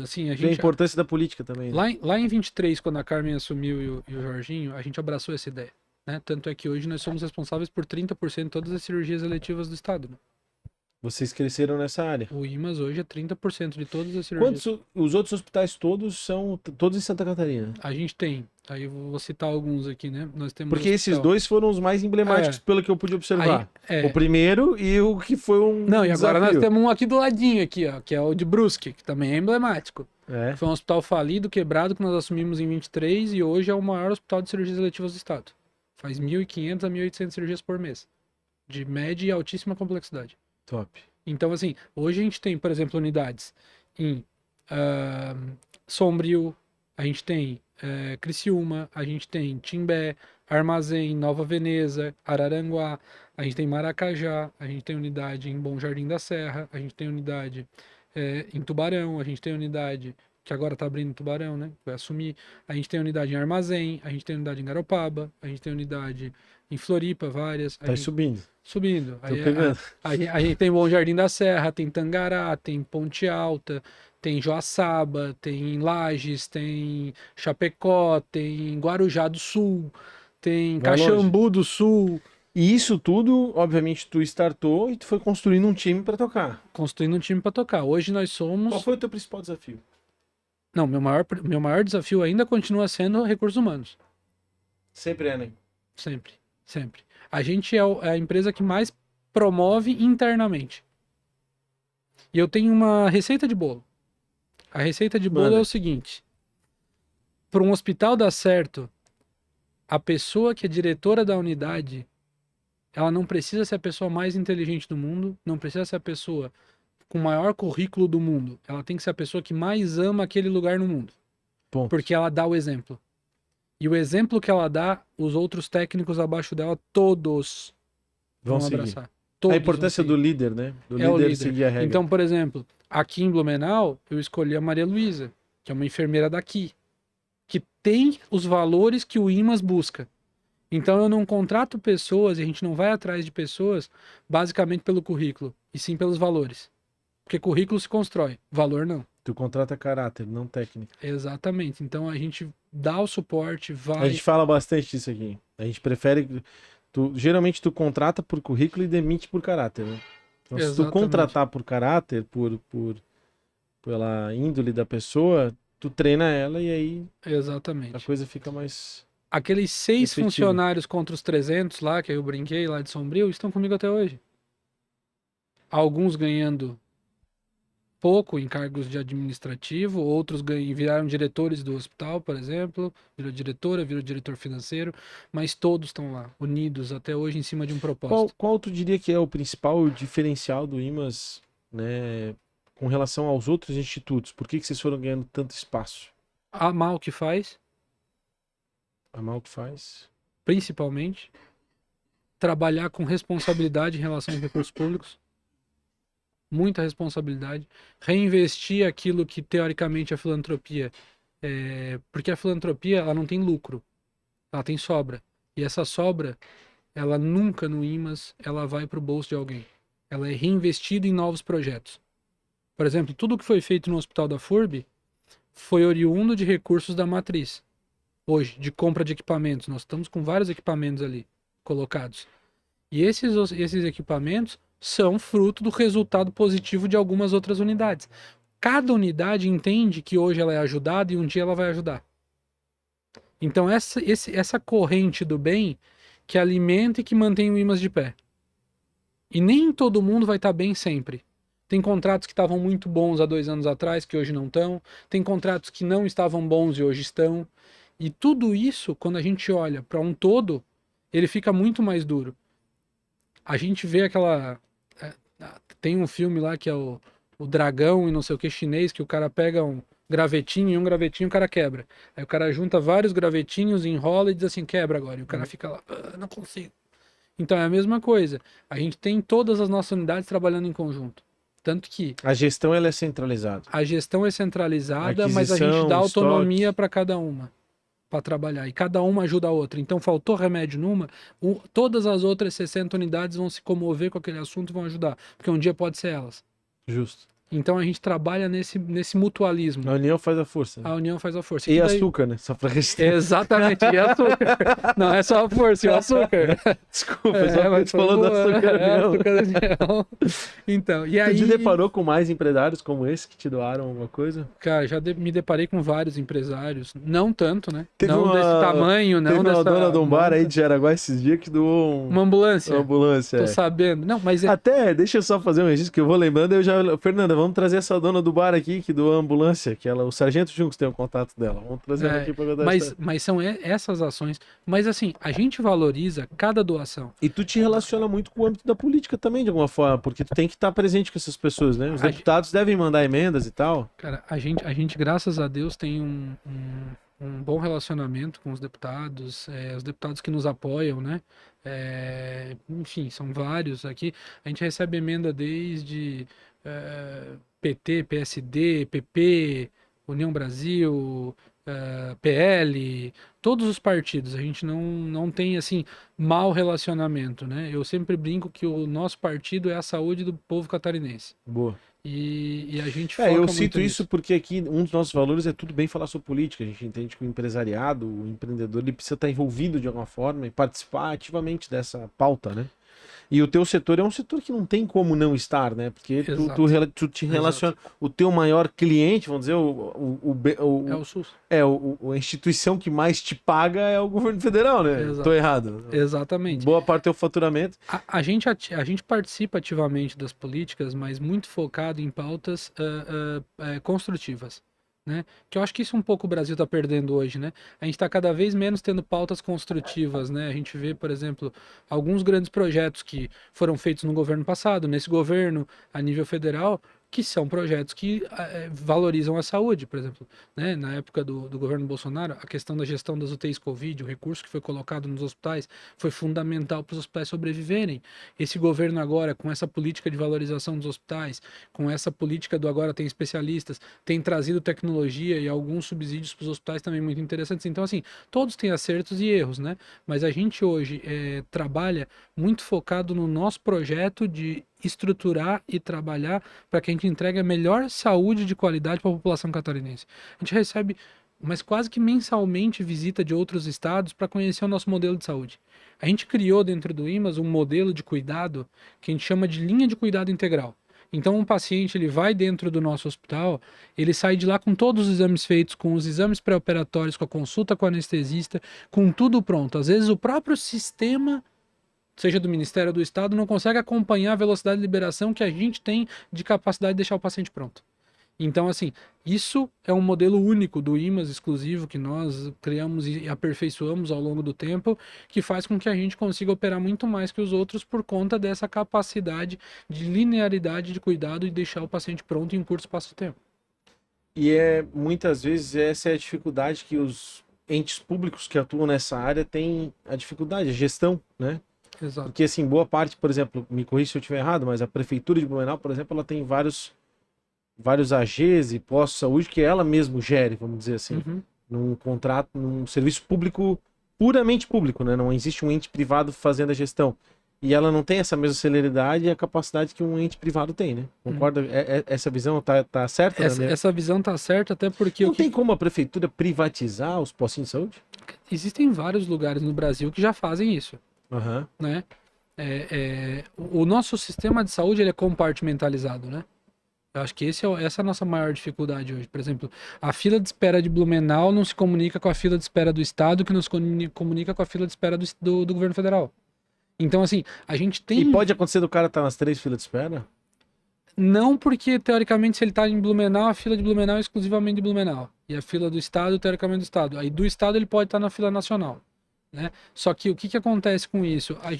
Assim, a importância da política também. Né? Lá em 23, quando a Carmen assumiu e o Jorginho, a gente abraçou essa ideia. Né? Tanto é que hoje nós somos responsáveis por 30% de todas as cirurgias eletivas do Estado. Né? Vocês cresceram nessa área. O IMAS hoje é 30% de todas as cirurgias. Os outros hospitais todos são todos em Santa Catarina? A gente tem. Aí eu vou citar alguns aqui, né? Nós temos Porque o esses hospital. dois foram os mais emblemáticos, pelo que eu pude observar. Aí, O primeiro e o que foi um Não, e agora nós desafio. temos um aqui do ladinho, aqui, ó, que é o de Brusque, que também é emblemático. É. Foi um hospital falido, quebrado, que nós assumimos em 23 e hoje é o maior hospital de cirurgias eletivas do estado. Faz 1.500 a 1.800 cirurgias por mês. De média e altíssima complexidade. Top. Então, assim, hoje a gente tem, por exemplo, unidades em Sombrio, a gente tem Criciúma, a gente tem Timbé, Armazém, Nova Veneza, Araranguá, a gente tem Maracajá, a gente tem unidade em Bom Jardim da Serra, a gente tem unidade em Tubarão, a gente tem unidade que agora tá abrindo em Tubarão, né? Vai assumir. A gente tem unidade em Armazém, a gente tem unidade em Garopaba, a gente tem unidade em Floripa, várias. Tá subindo. Subindo. Tô pegando. A gente tem Bom Jardim da Serra, tem Tangará, tem Ponte Alta, tem Joaçaba, tem Lages, tem Chapecó, tem Guarujá do Sul, tem Vai Caxambu do Sul. E isso tudo, obviamente, tu startou e tu foi construindo um time pra tocar. Construindo um time para tocar. Hoje nós Qual somos. foi o teu principal desafio? Não, meu maior desafio ainda continua sendo recursos humanos. Sempre é, né? Sempre, sempre. A gente é a empresa que mais promove internamente. E eu tenho uma receita de bolo. A receita de bolo Manda. é o seguinte: para um hospital dar certo, a pessoa que é diretora da unidade, ela não precisa ser a pessoa mais inteligente do mundo, não precisa ser a pessoa com o maior currículo do mundo. Ela tem que ser a pessoa que mais ama aquele lugar no mundo. Ponto. Porque ela dá o exemplo. E o exemplo que ela dá, os outros técnicos abaixo dela, todos Vão vão seguir. abraçar. Todos A vão importância seguir. do líder, né? Do É o líder líder. seguir a regra. Então, por exemplo, aqui em Blumenau, eu escolhi a Maria Luísa, que é uma enfermeira daqui, que tem os valores que o IMAS busca. Então, eu não contrato pessoas e a gente não vai atrás de pessoas basicamente pelo currículo, e sim pelos valores. Porque currículo se constrói, valor não. Tu contrata caráter, não técnica. Exatamente. Então, a gente dá o suporte, A vai... gente fala bastante disso aqui. A gente prefere... geralmente tu contrata por currículo e demite por caráter, né? Então, se tu Exatamente. contratar por caráter, pela índole da pessoa, tu treina ela e aí a Exatamente. coisa fica mais... Aqueles 6 efetivo. funcionários contra os 300 lá, que eu brinquei lá de Sombrio, estão comigo até hoje. Alguns ganhando pouco em cargos de administrativo, outros viraram diretores do hospital, por exemplo, virou diretora, virou diretor financeiro, mas todos estão lá, unidos até hoje em cima de um propósito. Qual tu diria que é o principal diferencial do IMAS, né, com relação aos outros institutos? Por que vocês foram ganhando tanto espaço? Amar o que faz, Amar o que faz? principalmente, trabalhar com responsabilidade em relação aos recursos públicos, muita responsabilidade, reinvestir aquilo que teoricamente é filantropia, porque a filantropia ela não tem lucro, ela tem sobra, e essa sobra, ela nunca no IMAS, ela vai para o bolso de alguém, ela é reinvestida em novos projetos. Por exemplo, tudo que foi feito no Hospital da FURB foi oriundo de recursos da matriz. Hoje, de compra de equipamentos, nós estamos com vários equipamentos ali colocados. E esses equipamentos são fruto do resultado positivo de algumas outras unidades. Cada unidade entende que hoje ela é ajudada e um dia ela vai ajudar. Então essa corrente do bem que alimenta e que mantém o IMAS de pé. E nem todo mundo vai estar bem sempre. Tem contratos que estavam muito bons há 2 anos atrás, que hoje não estão. Tem contratos que não estavam bons e hoje estão. E tudo isso, quando a gente olha para um todo, ele fica muito mais duro. A gente vê aquela... tem um filme lá que é o dragão e não sei o que chinês, que o cara pega um gravetinho e um gravetinho o cara quebra. Aí o cara junta vários gravetinhos, enrola e diz assim, quebra agora. E o cara fica lá, não consigo. Então é a mesma coisa. A gente tem todas as nossas unidades trabalhando em conjunto. Tanto que A gestão ela é centralizada. a gestão é centralizada, mas a gente Aquisição, dá autonomia estoque. para cada uma, para trabalhar. E cada uma ajuda a outra. Então faltou remédio numa, todas as outras 60 unidades vão se comover com aquele assunto e vão ajudar. Porque um dia pode ser elas. Justo. Então a gente trabalha nesse mutualismo. A união faz a força. A união faz a força. E Que daí- açúcar, né? Só pra registrar. Exatamente, e açúcar. Não é só a força, e o açúcar. Desculpa, só porque mas tu falou do foi boa, açúcar. né? União. Açúcar da união. Então, e Tu aí... te deparou com mais empresários como esse que te doaram alguma coisa? Cara, me deparei com vários empresários. Não tanto, né? Teve não uma- desse tamanho, não Teve uma dessa dona de um bar aí monta. de Jaraguá esses dias que doou Uma ambulância. uma ambulância. Tô É. sabendo. Não, mas é... Até, deixa eu só fazer um registro que eu vou lembrando. Fernanda, vamos trazer essa dona do bar aqui que doou a ambulância, que o Sargento Junks tem o contato dela. Vamos trazer ela aqui pra contar a história. mas são essas ações. Mas assim, a gente valoriza cada doação. E tu te relaciona muito com o âmbito da política também, de alguma forma, porque tu tem que estar presente com essas pessoas, né? Os deputados devem mandar emendas e tal. Cara, a gente, graças a Deus, tem um bom relacionamento com os deputados que nos apoiam, né? Enfim, são vários aqui. A gente recebe emenda desde PT, PSD, PP, União Brasil, PL, todos os partidos. A gente não tem, assim, mau relacionamento, né? Eu sempre brinco que o nosso partido é a saúde do povo catarinense. Boa. E a gente foca Eu muito cito isso nisso. porque aqui um dos nossos valores é tudo bem falar sobre política. A gente entende que o empresariado, o empreendedor, ele precisa estar envolvido de alguma forma e participar ativamente dessa pauta, né? E o teu setor é um setor que não tem como não estar, né? Porque tu te relaciona. O teu maior cliente, vamos dizer, É o SUS. a instituição que mais te paga é o governo federal, né? Exato. Tô errado. Exatamente. Boa parte do teu faturamento. A gente participa ativamente das políticas, mas muito focado em pautas construtivas, né? Que eu acho que isso um pouco o Brasil está perdendo hoje, né? A gente está cada vez menos tendo pautas construtivas, né? A gente vê, por exemplo, alguns grandes projetos que foram feitos no governo passado, nesse governo, a nível federal, que são projetos que valorizam a saúde, por exemplo, né? Na época do governo Bolsonaro, a questão da gestão das UTIs Covid, o recurso que foi colocado nos hospitais, foi fundamental para os hospitais sobreviverem. Esse governo agora, com essa política de valorização dos hospitais, com essa política do agora tem especialistas, tem trazido tecnologia e alguns subsídios para os hospitais também muito interessantes. Então, assim, todos têm acertos e erros, né? Mas a gente hoje trabalha muito focado no nosso projeto de estruturar e trabalhar para que a gente entregue a melhor saúde de qualidade para a população catarinense. A gente recebe, mas quase que mensalmente, visita de outros estados para conhecer o nosso modelo de saúde. A gente criou dentro do IMAS um modelo de cuidado que a gente chama de linha de cuidado integral. Então, um paciente ele vai dentro do nosso hospital, ele sai de lá com todos os exames feitos, com os exames pré-operatórios, com a consulta com o anestesista, com tudo pronto. Às vezes o próprio sistema, seja do Ministério ou do Estado, não consegue acompanhar a velocidade de liberação que a gente tem de capacidade de deixar o paciente pronto. Então, assim, isso é um modelo único do IMAS exclusivo que nós criamos e aperfeiçoamos ao longo do tempo, que faz com que a gente consiga operar muito mais que os outros por conta dessa capacidade de linearidade de cuidado e deixar o paciente pronto em um curto espaço de tempo. E muitas vezes essa é a dificuldade que os entes públicos que atuam nessa área têm a dificuldade, a gestão, né? Exato. Porque, assim, boa parte, por exemplo, me corrija se eu estiver errado, mas a Prefeitura de Blumenau, por exemplo, ela tem vários AGs e postos de saúde que ela mesma gere, vamos dizer assim, num contrato, num serviço público, puramente público, né? Não existe um ente privado fazendo a gestão. E ela não tem essa mesma celeridade e a capacidade que um ente privado tem, né? Concorda? Essa visão tá certa? Essa visão tá certa, até porque... Não tem como a Prefeitura privatizar os postinhos de saúde? Existem vários lugares no Brasil que já fazem isso. Né? O nosso sistema de saúde ele é compartimentalizado, né? Eu acho que essa é a nossa maior dificuldade hoje. Por exemplo, a fila de espera de Blumenau não se comunica com a fila de espera do Estado, que não se comunica com a fila de espera do governo federal. Então, assim, a gente tem... E pode acontecer do cara estar nas 3 filas de espera? Não, porque, teoricamente, se ele está em Blumenau, a fila de Blumenau é exclusivamente de Blumenau. E a fila do Estado, teoricamente, do Estado. Aí do Estado ele pode estar na fila nacional. Né? Só que o que acontece com isso? A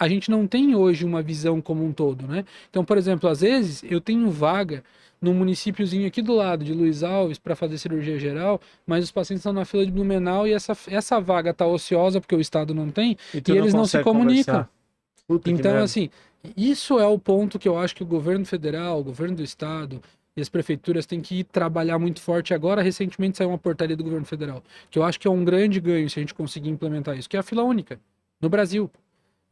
gente não tem hoje uma visão como um todo, né? Então, por exemplo, às vezes eu tenho vaga num municípiozinho aqui do lado de Luiz Alves para fazer cirurgia geral, mas os pacientes estão na fila de Blumenau e essa vaga está ociosa porque o Estado não tem e eles não se comunicam. Então, assim, isso é o ponto que eu acho que o governo federal, o governo do Estado e as prefeituras têm que trabalhar muito forte. Agora, recentemente, saiu uma portaria do governo federal, que eu acho que é um grande ganho se a gente conseguir implementar isso, que é a fila única no Brasil.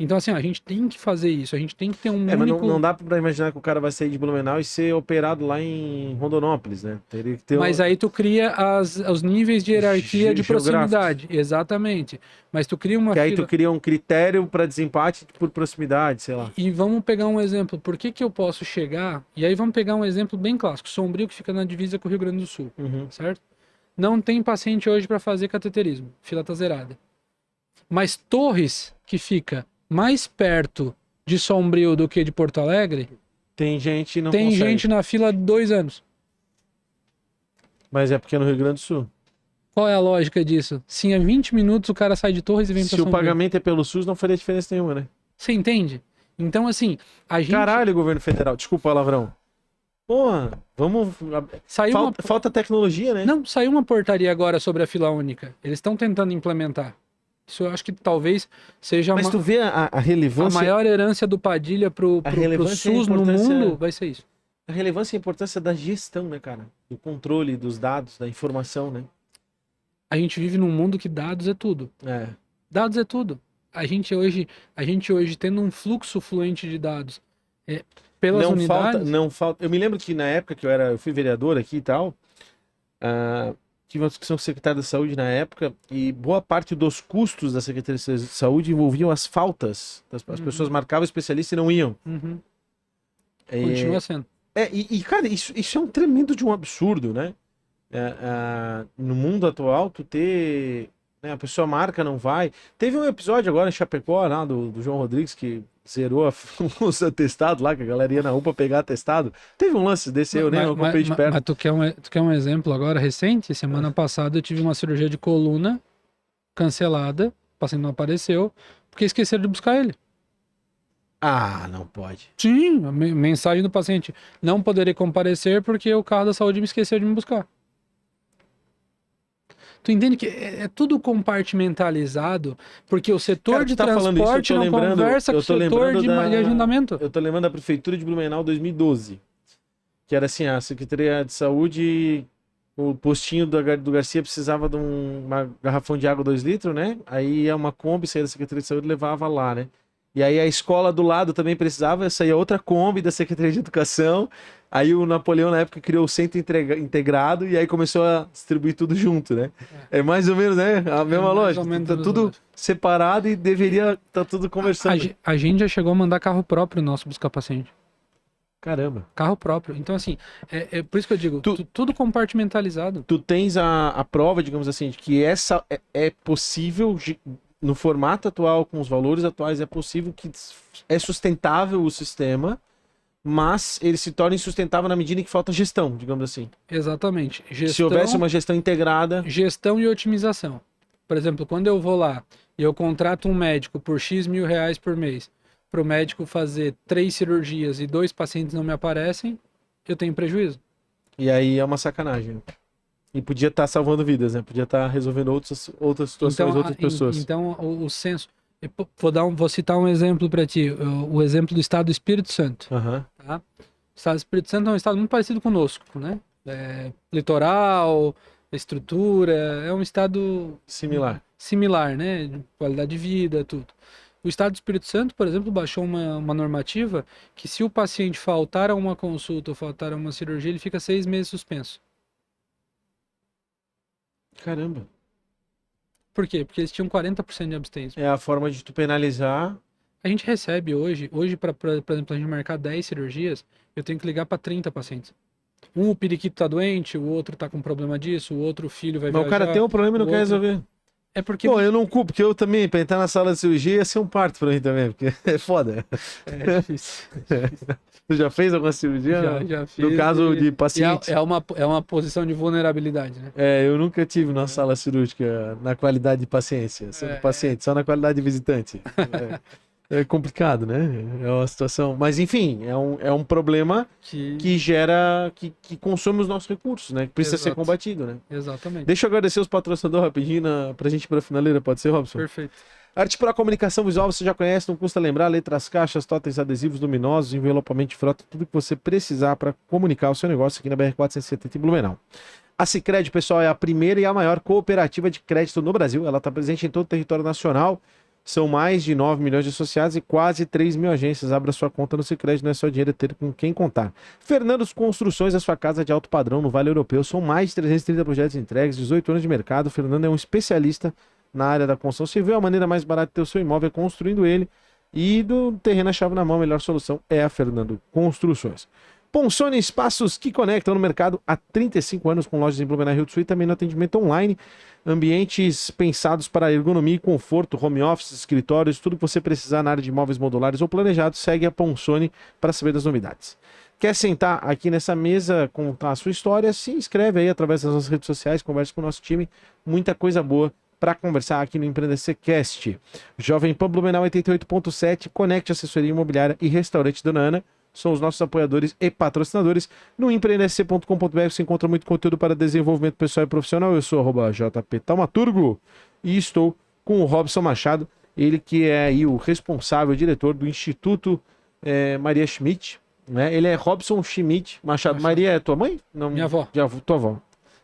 Então, assim, a gente tem que fazer isso, a gente tem que ter um Mas único... não dá pra imaginar que o cara vai sair de Blumenau e ser operado lá em Rondonópolis, né? Teria que ter Mas aí tu cria os níveis de hierarquia de geográficos. proximidade. Exatamente. Mas tu cria uma Que aí tu fila... cria um critério para desempate por proximidade, sei lá. E vamos pegar um exemplo. Por que que eu posso chegar... E aí vamos pegar um exemplo bem clássico. Sombrio, que fica na divisa com o Rio Grande do Sul. Uhum. Certo? Não tem paciente hoje para fazer cateterismo. Fila tá zerada. Mas Torres, que fica mais perto de Sombrio do que de Porto Alegre, Tem gente e não tem consegue. gente na fila há 2 anos. Mas é porque é no Rio Grande do Sul. Qual é a lógica disso? Se em 20 minutos o cara sai de Torres e vem pra Se o Sombrio. pagamento é pelo SUS, não faria diferença nenhuma, né? Você entende? Então, assim, a gente... Caralho, governo federal. Desculpa o palavrão. Porra, vamos... Saiu uma... Falta tecnologia, né? Não, saiu uma portaria agora sobre a fila única. Eles estão tentando implementar. Isso eu acho que talvez seja Mas tu vê a a relevância... maior herança do Padilha pro relevância e a SUS no importância- mundo, vai ser isso. A relevância e a importância da gestão, né, cara? Do controle dos dados, da informação, né? A gente vive num mundo que dados é tudo. É. Dados é tudo. A gente hoje tendo um fluxo fluente de dados pelas unidades... Não falta. Eu me lembro que na época que eu fui vereador aqui e tal, tive uma discussão com o secretário da Saúde na época, e boa parte dos custos da Secretaria de Saúde envolviam as faltas. As pessoas marcavam especialista e não iam. Uhum. É, Continua sendo. cara, isso é um tremendo de um absurdo, né? No mundo atual, tu ter... né, a pessoa marca, não vai. Teve um episódio agora em Chapecó, lá, do João Rodrigues, que zerou os atestados lá, que a galera ia na UPA pegar atestado. Teve um lance desse, eu nem acompanhei de perto. Mas tu quer um exemplo agora recente? Semana passada eu tive uma cirurgia de coluna cancelada, o paciente não apareceu, porque esqueceram de buscar ele. Ah, não pode. Sim, a mensagem do paciente: não poderei comparecer porque o carro da saúde me esqueceu de me buscar. Tu entende que é tudo compartimentalizado, porque o setor Cara, de tu tá falando isso, eu transporte tô não lembrando- conversa com eu o tô setor lembrando de da- agendamento. Eu tô lembrando da Prefeitura de Blumenau 2012, que era assim, a Secretaria de Saúde, o postinho do Garcia precisava de uma garrafão de água 2 litros, né? Aí ia uma Kombi, saía da Secretaria de Saúde e levava lá, né? E aí a escola do lado também precisava, saía outra Kombi da Secretaria de Educação. Aí o Napoleão, na época, criou o centro integrado e aí começou a distribuir tudo junto, né? É mais ou menos, né? A mesma mais lógica. ou menos Tá a mesma tudo lógica. separado e deveria estar tudo conversando. A gente já chegou a mandar carro próprio nosso buscar paciente. Caramba. Carro próprio. Então, assim, é por isso que eu digo, tudo compartimentalizado. Tu tens a prova, digamos assim, de que essa é possível, no formato atual, com os valores atuais, é possível que é sustentável o sistema, mas ele se torna insustentável na medida em que falta gestão, digamos assim. Exatamente. Se houvesse uma gestão integrada... Gestão e otimização. Por exemplo, quando eu vou lá e eu contrato um médico por X mil reais por mês, para o médico fazer 3 cirurgias e 2 pacientes não me aparecem, eu tenho prejuízo. E aí é uma sacanagem. E podia estar salvando vidas, né? Podia estar resolvendo outras situações, outras pessoas. Então, o senso... Vou citar um exemplo para ti. O exemplo do estado do Espírito Santo. Aham. Tá? O estado do Espírito Santo é um estado muito parecido conosco, né? Litoral, estrutura, é um estado similar, né? De qualidade de vida, tudo. O estado do Espírito Santo, por exemplo, baixou uma normativa que se o paciente faltar a uma consulta ou faltar a uma cirurgia, ele fica 6 meses suspenso. Caramba. Por quê? Porque eles tinham 40% de abstência. É a forma de tu penalizar. A gente recebe hoje para, por exemplo, a gente marcar 10 cirurgias, eu tenho que ligar para 30 pacientes. O periquito tá doente, o outro tá com problema disso, o outro filho vai Mas viajar. o cara tem um problema e não quer resolver. É porque... Pô, eu não culpo, porque eu também, pra entrar na sala de cirurgia, ia ser um parto pra mim também, porque é foda. É difícil. Tu já fez alguma cirurgia? Já fiz. No caso de paciente? É uma posição de vulnerabilidade, né? Eu nunca tive na sala cirúrgica na qualidade de paciência, sendo paciente, só na qualidade de visitante. É complicado, né? É uma situação. Mas, enfim, é um problema que gera, que consome os nossos recursos, né? Que precisa ser combatido, né? Exatamente. Deixa eu agradecer os patrocinadores rapidinho pra gente ir pra finaleira, pode ser, Robson? Perfeito. Arte para comunicação visual, você já conhece, não custa lembrar, letras, caixas, totens, adesivos luminosos, envelopamento de frota, tudo que você precisar para comunicar o seu negócio aqui na BR-470 em Blumenau. A Sicredi, pessoal, é a primeira e a maior cooperativa de crédito no Brasil. Ela está presente em todo o território nacional, São mais de 9 milhões de associados e quase 3 mil agências. Abra sua conta no Sicredi, não é só dinheiro, é ter com quem contar. Fernandos Construções, a sua casa de alto padrão no Vale Europeu. São mais de 330 projetos entregues, 18 anos de mercado. O Fernando é um especialista na área da construção civil. A maneira mais barata de ter o seu imóvel é construindo ele. E do terreno a chave na mão, a melhor solução é a Fernando Construções. Ponsone Espaços que conectam no mercado há 35 anos com lojas em Blumenau, Rio do Sul e também no atendimento online. Ambientes pensados para ergonomia e conforto, home office, escritórios, tudo que você precisar na área de imóveis modulares ou planejados, segue a Ponsone para saber das novidades. Quer sentar aqui nessa mesa, contar a sua história? Se inscreve aí através das nossas redes sociais, converse com o nosso time. Muita coisa boa para conversar aqui no EmpreendecerCast. Jovem Pan Blumenau 88.7, Conecte Assessoria Imobiliária e Restaurante Dona Ana são os nossos apoiadores e patrocinadores. No empreendesc.com.br você encontra muito conteúdo para desenvolvimento pessoal e profissional. Eu sou @JP Taumaturgo e estou com o Robson Machado, ele que é aí o responsável, diretor do Instituto Maria Schmidt, né? Ele é Robson Schmidt Machado. Maria é tua mãe? Não, Minha avó. Tua avó.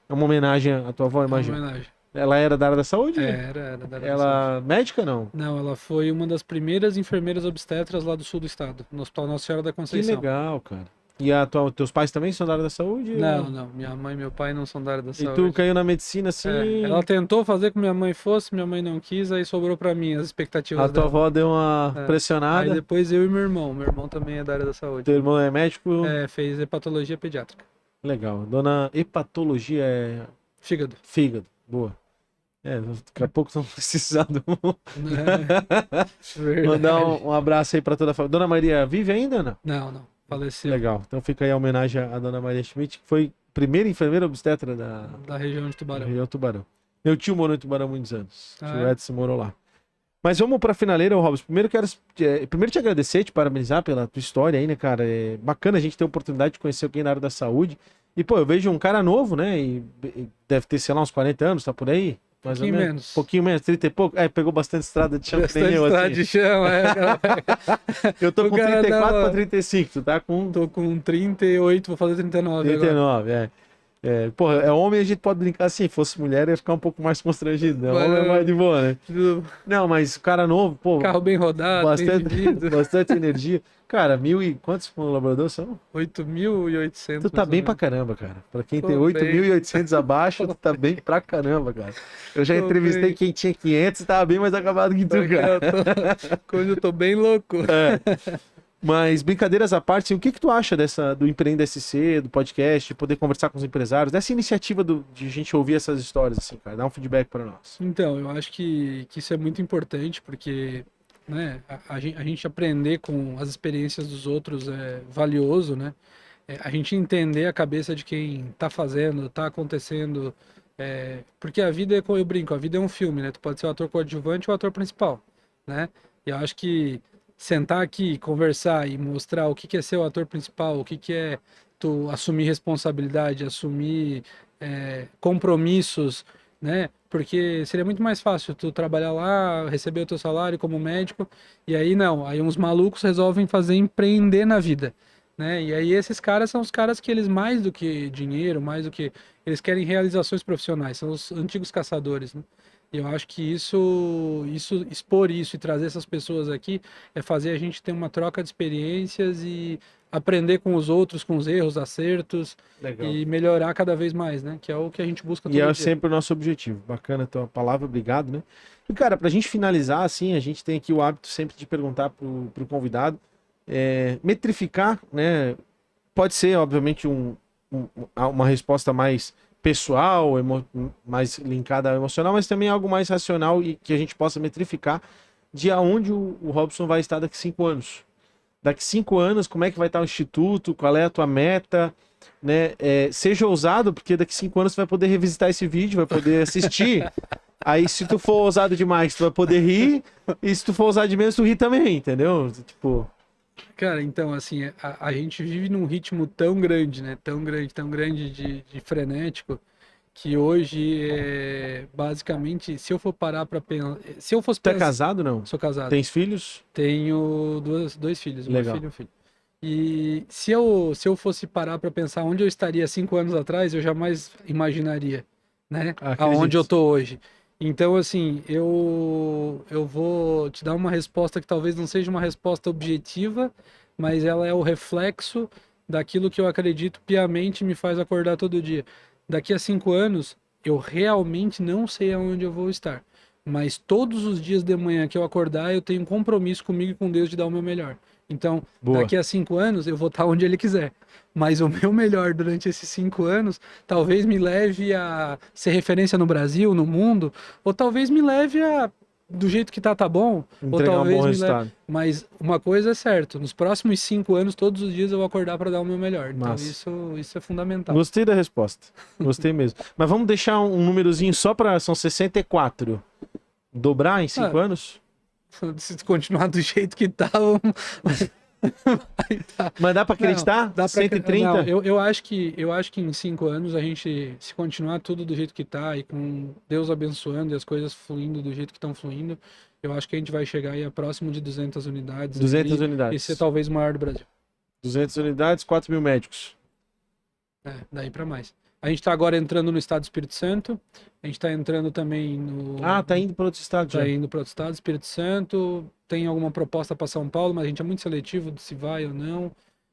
É uma homenagem à tua avó, imagina. É uma homenagem. Ela era da área da saúde? Era da área da Ela saúde. médica, não? Não, ela foi uma das primeiras enfermeiras obstetras lá do sul do estado, no Hospital Nossa Senhora da Que Conceição. legal, cara. E teus pais também são da área da saúde? Não. Minha mãe e meu pai não são da área da E saúde. tu caiu na medicina assim? Ela tentou fazer com que minha mãe fosse, minha mãe não quis, aí sobrou pra mim as expectativas A tua dela. avó deu uma Aí pressionada. depois eu e meu irmão também é da área da saúde. Teu irmão é médico? Fez hepatologia pediátrica. Legal. Dona Hepatologia é Fígado. fígado. Boa. Daqui a pouco estamos precisando. Verdade. Mandar um abraço aí pra toda a família. Dona Maria vive ainda, não? Não. Faleceu. Legal. Então fica aí a homenagem à Dona Maria Schmidt, que foi primeira enfermeira obstetra Da região de da Tubarão. região Tubarão. Meu tio morou em Tubarão há muitos anos. O tio É? Edson morou lá. Mas vamos pra finaleira, Robson. Primeiro quero te agradecer, te parabenizar pela tua história aí, né, cara? É bacana a gente ter a oportunidade de conhecer alguém na área da saúde. E, pô, eu vejo um cara novo, né? E deve ter, sei lá, uns 40 anos, tá por aí? Mais ou Pouquinho menos. menos. Pouquinho menos, 30 e pouco. Pegou bastante estrada de chão que nem Bastante eu, estrada assim. de chão, Eu tô O com cara 34 dava- pra 35, tu tá com Tô com 38, vou fazer 39 agora. 39, Porra, é homem, a gente pode brincar assim, fosse mulher ia ficar um pouco mais constrangido, né? Mas Homem é mais de boa, né? Do Não, mas o cara novo, pô, Carro bem rodado, bem bastante, vivido. bastante energia. Cara, quantos colaboradores são? 8.800. Tu tá bem pra caramba, cara. Pra quem tem Tô 8.800 abaixo, tu tá bem pra caramba, cara. Eu já Tô entrevistei bem. quem tinha 500 e tava bem mais acabado que tu, cara. Quando eu tô bem louco. Mas brincadeiras à parte, assim, o que tu acha do Empreenda SC, do podcast, de poder conversar com os empresários, dessa iniciativa de a gente ouvir essas histórias, assim, cara, dar um feedback pra nós. Então, eu acho que isso é muito importante, porque, né, a gente aprender com as experiências dos outros é valioso, né? A gente entender a cabeça de quem tá fazendo, tá acontecendo, porque a vida eu brinco, a vida é um filme, né? Tu pode ser o ator coadjuvante ou o ator principal, né? E eu acho que sentar aqui, conversar e mostrar o que é ser o ator principal, o que é tu assumir responsabilidade, assumir compromissos, né? Porque seria muito mais fácil tu trabalhar lá, receber o teu salário como médico, e aí não, aí uns malucos resolvem fazer empreender na vida, né? E aí esses caras são os caras que eles, mais do que dinheiro, mais do que... Eles querem realizações profissionais, são os antigos caçadores, né? E eu acho que expor isso e trazer essas pessoas aqui é fazer a gente ter uma troca de experiências e aprender com os outros, com os erros, acertos, Legal. e melhorar cada vez mais, né? Que é o que a gente busca todo E é dia. sempre o nosso objetivo. Bacana a tua palavra, obrigado, né? E, cara, pra gente finalizar, assim, a gente tem aqui o hábito sempre de perguntar pro convidado, metrificar, né? Pode ser, obviamente, uma resposta mais pessoal, mais linkada ao emocional, mas também algo mais racional e que a gente possa metrificar de aonde o Robson vai estar daqui 5 anos. Daqui 5 anos, como é que vai estar o Instituto, qual é a tua meta, né? Seja ousado, porque daqui 5 anos tu vai poder revisitar esse vídeo, vai poder assistir. Aí, se tu for ousado demais, tu vai poder rir, e se tu for ousado de menos, tu ri também, entendeu? Tipo... Cara, então, assim, a gente vive num ritmo tão grande, né? Tão grande de frenético, que hoje, basicamente, se eu for parar pra pensar... Se eu fosse Tu é pensar... casado, não? Sou casado. Tens filhos? Tenho dois filhos, uma Legal. filha e um filho. E se eu fosse parar para pensar onde eu estaria 5 anos atrás, eu jamais imaginaria, né? Acredito. Aonde eu tô hoje. Então, assim, eu vou te dar uma resposta que talvez não seja uma resposta objetiva, mas ela é o reflexo daquilo que eu acredito piamente me faz acordar todo dia. Daqui a 5 anos, eu realmente não sei aonde eu vou estar. Mas todos os dias de manhã que eu acordar, eu tenho um compromisso comigo e com Deus de dar o meu melhor. Então, Boa. daqui a 5 anos, eu vou estar onde Ele quiser. Mas o meu melhor durante esses 5 anos talvez me leve a ser referência no Brasil, no mundo, ou talvez me leve a, do jeito que tá bom, ou Entregar um bom talvez me leve. resultado. Mas uma coisa é certa, nos próximos 5 anos, todos os dias eu vou acordar para dar o meu melhor. Então Massa. isso é fundamental. Gostei da resposta. Gostei mesmo. Mas vamos deixar um númerozinho só para... São 64. Dobrar em 5 Ah, anos? Se continuar do jeito que tá, vamos... Aí tá. Mas dá para Não, acreditar? dá pra... 130? Não, eu acho que em 5 anos a gente, se continuar tudo do jeito que tá e com Deus abençoando e as coisas fluindo do jeito que estão fluindo, eu acho que a gente vai chegar aí a próximo de 200 unidades 200 ali, e unidades. ser talvez o maior do Brasil. 200 unidades, 4 mil médicos. Daí pra mais. A gente tá agora entrando no estado do Espírito Santo, a gente tá entrando também no... Ah, tá indo para outro estado já. Tá indo para outro estado, Espírito Santo, tem alguma proposta para São Paulo, mas a gente é muito seletivo de se vai ou não.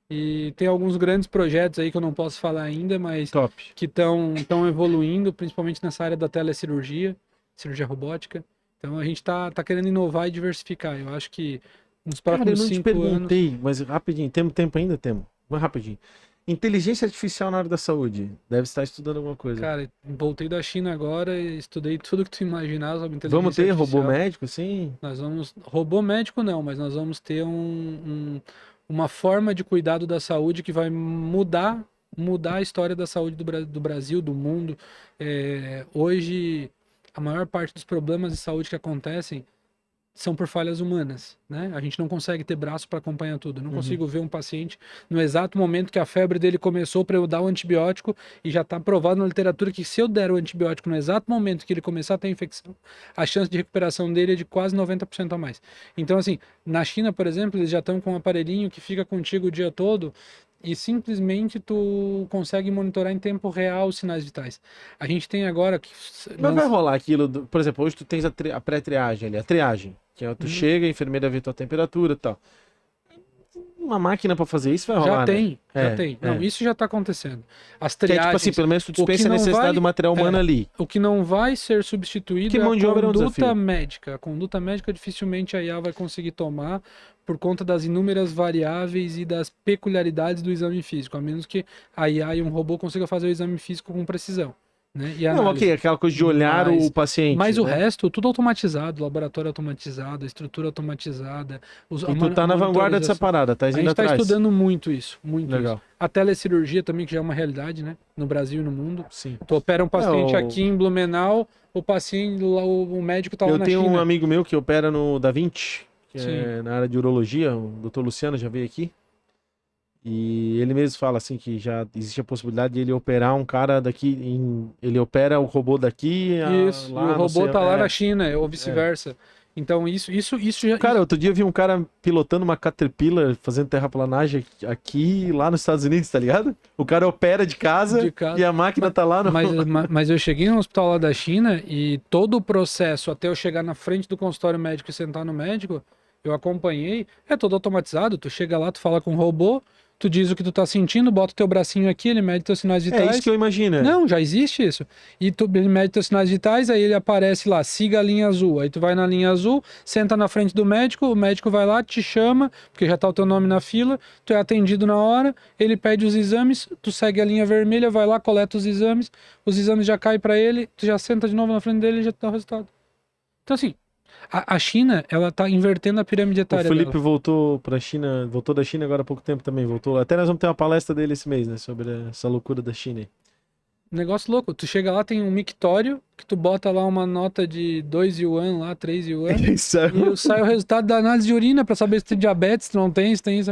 E tem alguns grandes projetos aí que eu não posso falar ainda, mas Top. que estão evoluindo, principalmente nessa área da telecirurgia, cirurgia robótica. Então a gente tá querendo inovar e diversificar. Eu acho que nos Cara, eu próximos não te 5 anos. perguntei, mas rapidinho, temos tempo ainda? Temos. Mas rapidinho. Inteligência artificial na área da saúde. Deve estar estudando alguma coisa. Cara, voltei da China agora e estudei tudo que tu imaginar sobre inteligência Vamos ter artificial. robô médico, sim? Nós vamos. Robô médico não, mas nós vamos ter uma forma de cuidado da saúde que vai mudar a história da saúde do Brasil, do mundo. Hoje, a maior parte dos problemas de saúde que acontecem são por falhas humanas, né? A gente não consegue ter braço para acompanhar tudo. Eu não consigo ver um paciente no exato momento que a febre dele começou para eu dar o antibiótico e já está provado na literatura que se eu der o antibiótico no exato momento que ele começar a ter infecção, a chance de recuperação dele é de quase 90% a mais. Então, assim, na China, por exemplo, eles já estão com um aparelhinho que fica contigo o dia todo e simplesmente tu consegue monitorar em tempo real os sinais vitais. A gente tem agora que Mas vai rolar aquilo, por exemplo, hoje tu tens a pré-triagem ali, a triagem, que é tu chega, a enfermeira vê tua temperatura e tal. Uma máquina para fazer isso vai rolar, já tem, né? já tem. Não, isso já está acontecendo. As Que é tipo triagens, assim, pelo menos tu dispensa a não necessidade vai- do material humano ali. o que não vai ser substituído Que é mão de a obra é um conduta desafio. médica. A conduta médica dificilmente a IA vai conseguir tomar por conta das inúmeras variáveis e das peculiaridades do exame físico, a menos que a IA e um robô consiga fazer o exame físico com precisão, né? E a Não, análise. ok, aquela coisa de olhar Mas- o paciente. Mas o né? resto, tudo automatizado, laboratório automatizado, a estrutura automatizada. E tu tá na vanguarda dessa parada, tá A indo gente está atrás. estudando muito isso, muito Legal. isso. A telecirurgia também, que já é uma realidade, né? No Brasil e no mundo. Sim. Tu opera um paciente o- aqui em Blumenau, o paciente, lá, o médico tá lá Eu na tenho um China. amigo meu que opera no Da Vinci, que Sim. é na área de urologia, o Dr. Luciano já veio aqui. E ele mesmo fala assim que já existe a possibilidade de ele operar um cara daqui, ele opera o robô daqui, Isso, lá e o não robô sei- tá lá é. na China, ou vice-versa. Então, isso já... Cara, outro dia eu vi um cara pilotando uma Caterpillar, fazendo terraplanagem aqui, lá nos Estados Unidos, tá ligado? O cara opera de casa, De casa. e a máquina tá lá no... Mas eu cheguei no hospital lá da China e todo o processo até eu chegar na frente do consultório médico e sentar no médico, eu acompanhei, é todo automatizado. Tu chega lá, tu fala com o robô, tu diz o que tu tá sentindo, bota o teu bracinho aqui, ele mede teus sinais É vitais. isso que eu imagino. Não, já existe isso. E ele mede teus sinais vitais, aí ele aparece lá, siga a linha azul. Aí tu vai na linha azul, senta na frente do médico, o médico vai lá, te chama, porque já tá o teu nome na fila, tu é atendido na hora, ele pede os exames, tu segue a linha vermelha, vai lá, coleta os exames já caem para ele, tu já senta de novo na frente dele e já te dá o resultado. Então assim, a China, ela tá invertendo a pirâmide O etária Felipe dela. voltou pra China, voltou da China agora há pouco tempo também, voltou. Até nós vamos ter uma palestra dele esse mês, né, sobre essa loucura da China aí. Negócio louco, tu chega lá, tem um mictório, que tu bota lá uma nota de 2 yuan lá, 3 yuan, Isso é... e sai o resultado da análise de urina pra saber se tem diabetes, se não tem, se tem isso.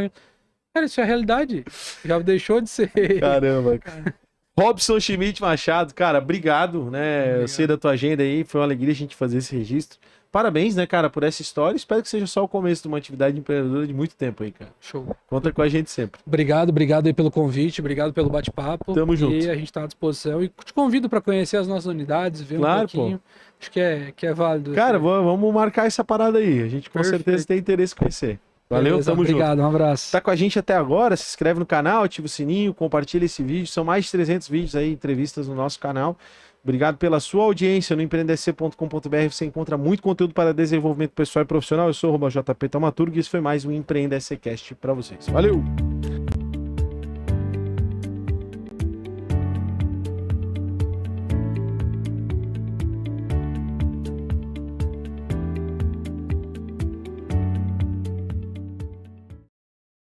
Cara, isso é realidade. Já deixou de ser. Caramba, cara. Robson Schmidt Machado, cara, obrigado, né? Eu sei da tua agenda aí, foi uma alegria a gente fazer esse registro. parabéns, né, cara, por essa história. Espero que seja só o começo de uma atividade empreendedora de muito tempo aí, cara. Show. Conta com a gente sempre. Obrigado aí pelo convite, obrigado pelo bate-papo. Tamo junto. E a gente está à disposição. E te convido para conhecer as nossas unidades, ver Claro, um pouquinho. Acho que é válido. Cara, vamos marcar essa parada aí. A gente com Perfeito. certeza tem interesse em conhecer. Valeu, Beleza, tamo junto. obrigado, um abraço. Tá com a gente até agora, se inscreve no canal, ativa o sininho, compartilha esse vídeo. São mais de 300 vídeos aí, entrevistas no nosso canal. Obrigado pela sua audiência. No empreendesc.com.br você encontra muito conteúdo para desenvolvimento pessoal e profissional. Eu sou o JP Taumaturgo e esse foi mais um Empreendesc para vocês. Valeu!